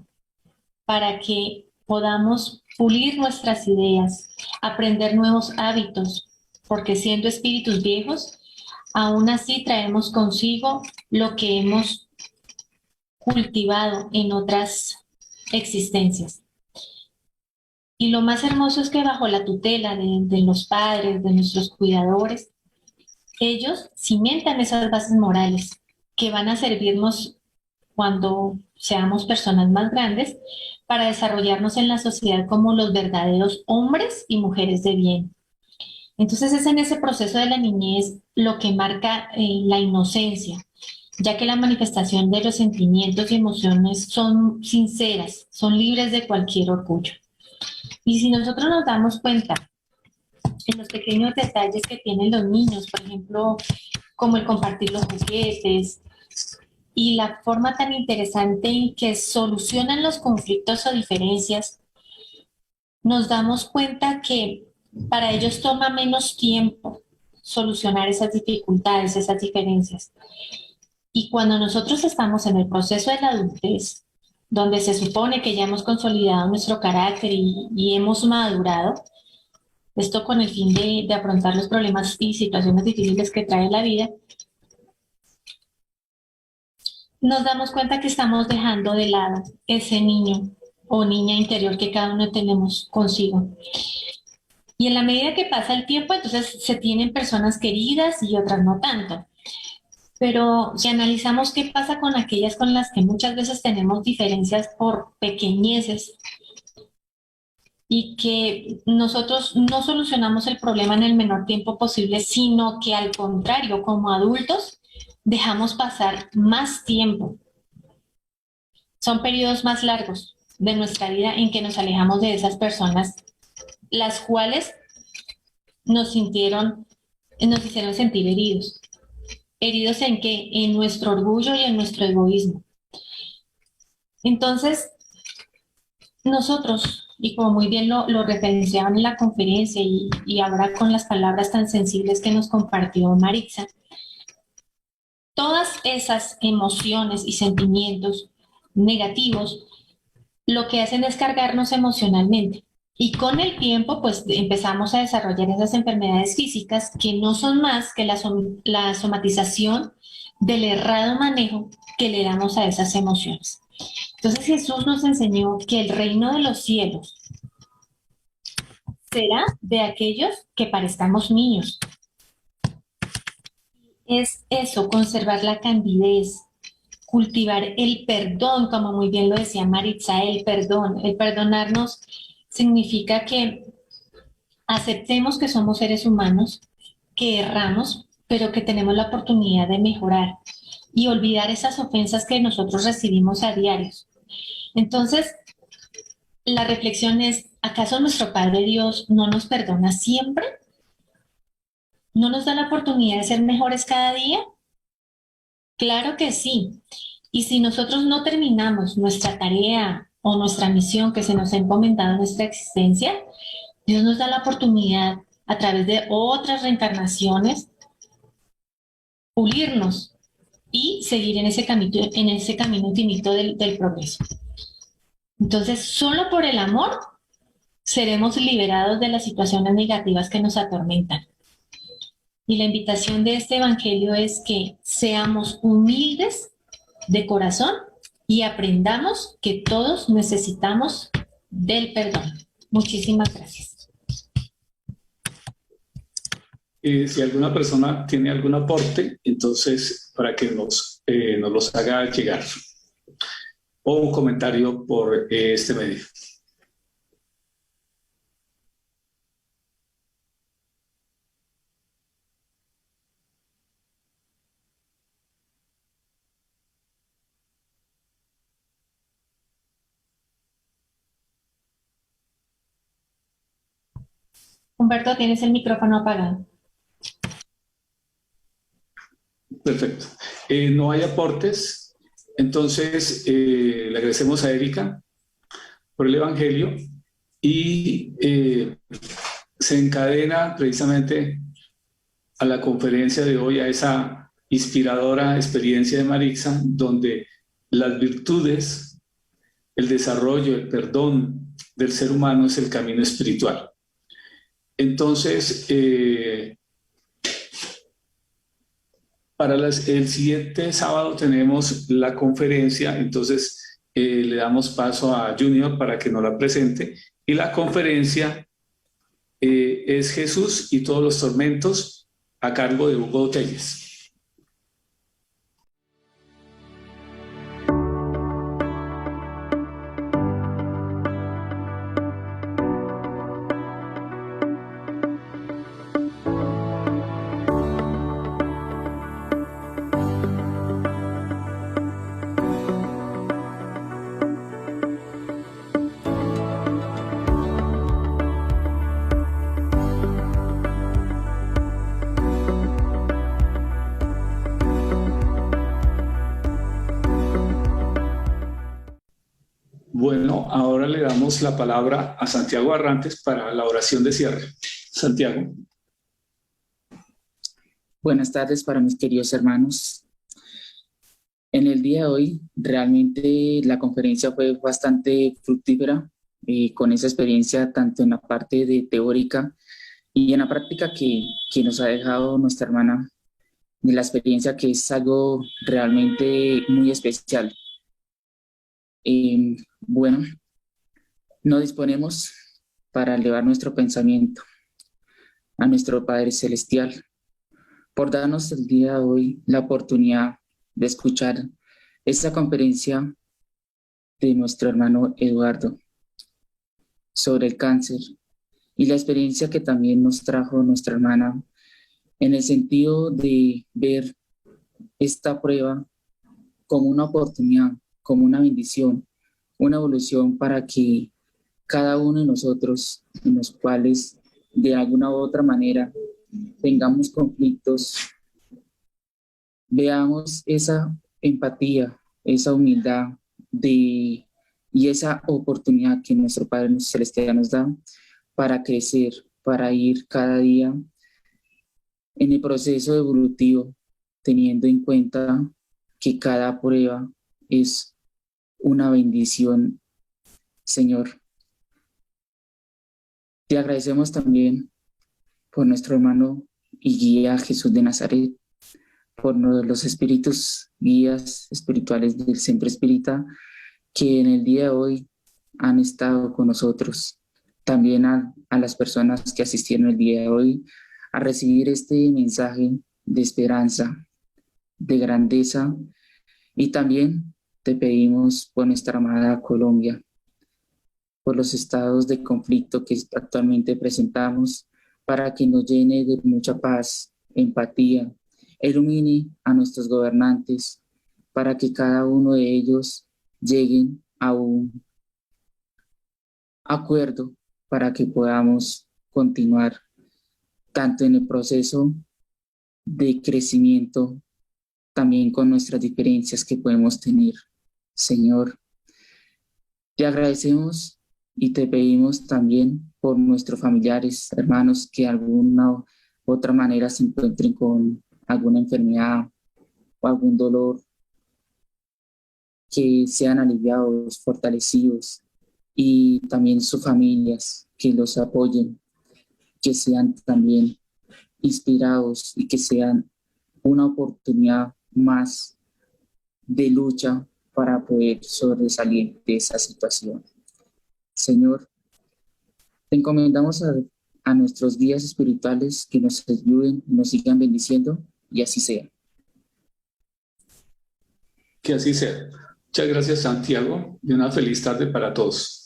Para que podamos pulir nuestras ideas, aprender nuevos hábitos, porque siendo espíritus viejos, aún así traemos consigo lo que hemos cultivado en otras existencias. Y lo más hermoso es que bajo la tutela de los padres, de nuestros cuidadores, ellos cimentan esas bases morales que van a servirnos cuando seamos personas más grandes para desarrollarnos en la sociedad como los verdaderos hombres y mujeres de bien. Entonces es en ese proceso de la niñez lo que marca la inocencia, ya que la manifestación de los sentimientos y emociones son sinceras, son libres de cualquier orgullo. Y si nosotros nos damos cuenta en los pequeños detalles que tienen los niños, por ejemplo, como el compartir los juguetes y la forma tan interesante en que solucionan los conflictos o diferencias, nos damos cuenta que para ellos toma menos tiempo solucionar esas dificultades, esas diferencias. Y cuando nosotros estamos en el proceso de la adultez, donde se supone que ya hemos consolidado nuestro carácter y hemos madurado, esto con el fin de afrontar los problemas y situaciones difíciles que trae la vida, nos damos cuenta que estamos dejando de lado ese niño o niña interior que cada uno tenemos consigo. Y en la medida que pasa el tiempo, entonces se tienen personas queridas y otras no tanto. Pero si analizamos qué pasa con aquellas con las que muchas veces tenemos diferencias por pequeñeces y que nosotros no solucionamos el problema en el menor tiempo posible, sino que al contrario, como adultos, dejamos pasar más tiempo. Son periodos más largos de nuestra vida en que nos alejamos de esas personas, las cuales nos hicieron sentir heridos. ¿Heridos en qué? En nuestro orgullo y en nuestro egoísmo. Entonces, nosotros, y como muy bien lo referenciaban en la conferencia y ahora con las palabras tan sensibles que nos compartió Maritza, todas esas emociones y sentimientos negativos lo que hacen es cargarnos emocionalmente. Y con el tiempo, pues empezamos a desarrollar esas enfermedades físicas que no son más que la somatización del errado manejo que le damos a esas emociones. Entonces Jesús nos enseñó que el reino de los cielos será de aquellos que parezcamos niños. Es eso, conservar la candidez, cultivar el perdón, como muy bien lo decía Maritza, el perdón. El perdonarnos significa que aceptemos que somos seres humanos, que erramos, pero que tenemos la oportunidad de mejorar y olvidar esas ofensas que nosotros recibimos a diario. Entonces, la reflexión es, ¿acaso nuestro Padre Dios no nos perdona siempre? ¿No nos da la oportunidad de ser mejores cada día? Claro que sí. Y si nosotros no terminamos nuestra tarea o nuestra misión que se nos ha encomendado en nuestra existencia, Dios nos da la oportunidad a través de otras reencarnaciones pulirnos y seguir en ese camino infinito del progreso. Entonces, solo por el amor seremos liberados de las situaciones negativas que nos atormentan. Y la invitación de este evangelio es que seamos humildes de corazón y aprendamos que todos necesitamos del perdón. Muchísimas gracias. Si alguna persona tiene algún aporte, entonces para que nos los haga llegar. O un comentario por este medio. Humberto, tienes el micrófono apagado. Perfecto. No hay aportes, entonces le agradecemos a Erika por el Evangelio y se encadena precisamente a la conferencia de hoy, a esa inspiradora experiencia de Maritza, donde las virtudes, el desarrollo, el perdón del ser humano es el camino espiritual. Entonces, para el siguiente sábado tenemos la conferencia, entonces le damos paso a Junior para que nos la presente. Y la conferencia es Jesús y todos los tormentos, a cargo de Hugo Telles. Bueno, ahora le damos la palabra a Santiago Arrantes para la oración de cierre. Santiago. Buenas tardes para mis queridos hermanos. En el día de hoy, realmente la conferencia fue bastante fructífera, con esa experiencia tanto en la parte de teórica y en la práctica que nos ha dejado nuestra hermana, de la experiencia que es algo realmente muy especial. Bueno, nos disponemos para elevar nuestro pensamiento a nuestro Padre Celestial, por darnos el día de hoy la oportunidad de escuchar esta conferencia de nuestro hermano Eduardo sobre el cáncer y la experiencia que también nos trajo nuestra hermana en el sentido de ver esta prueba como una oportunidad, como una bendición, una evolución para que cada uno de nosotros, en los cuales de alguna u otra manera tengamos conflictos veamos esa empatía, esa humildad y esa oportunidad que nuestro Padre Celestial nos da para crecer, para ir cada día en el proceso evolutivo, teniendo en cuenta que cada prueba es una bendición, Señor. Te agradecemos también por nuestro hermano y guía Jesús de Nazaret, por los espíritus guías espirituales del Centro Espírita que en el día de hoy han estado con nosotros. También a las personas que asistieron el día de hoy a recibir este mensaje de esperanza, de grandeza, y también te pedimos por nuestra amada Colombia, por los estados de conflicto que actualmente presentamos, para que nos llene de mucha paz, empatía, ilumine a nuestros gobernantes, para que cada uno de ellos lleguen a un acuerdo para que podamos continuar tanto en el proceso de crecimiento, también con nuestras diferencias que podemos tener. Señor, te agradecemos y te pedimos también por nuestros familiares, hermanos que de alguna u otra manera se encuentren con alguna enfermedad o algún dolor, que sean aliviados, fortalecidos, y también sus familias que los apoyen, que sean también inspirados y que sean una oportunidad más de lucha para poder sobresalir de esa situación. Señor, te encomendamos a nuestros guías espirituales que nos ayuden, nos sigan bendiciendo, y así sea. Que así sea. Muchas gracias, Santiago, y una feliz tarde para todos.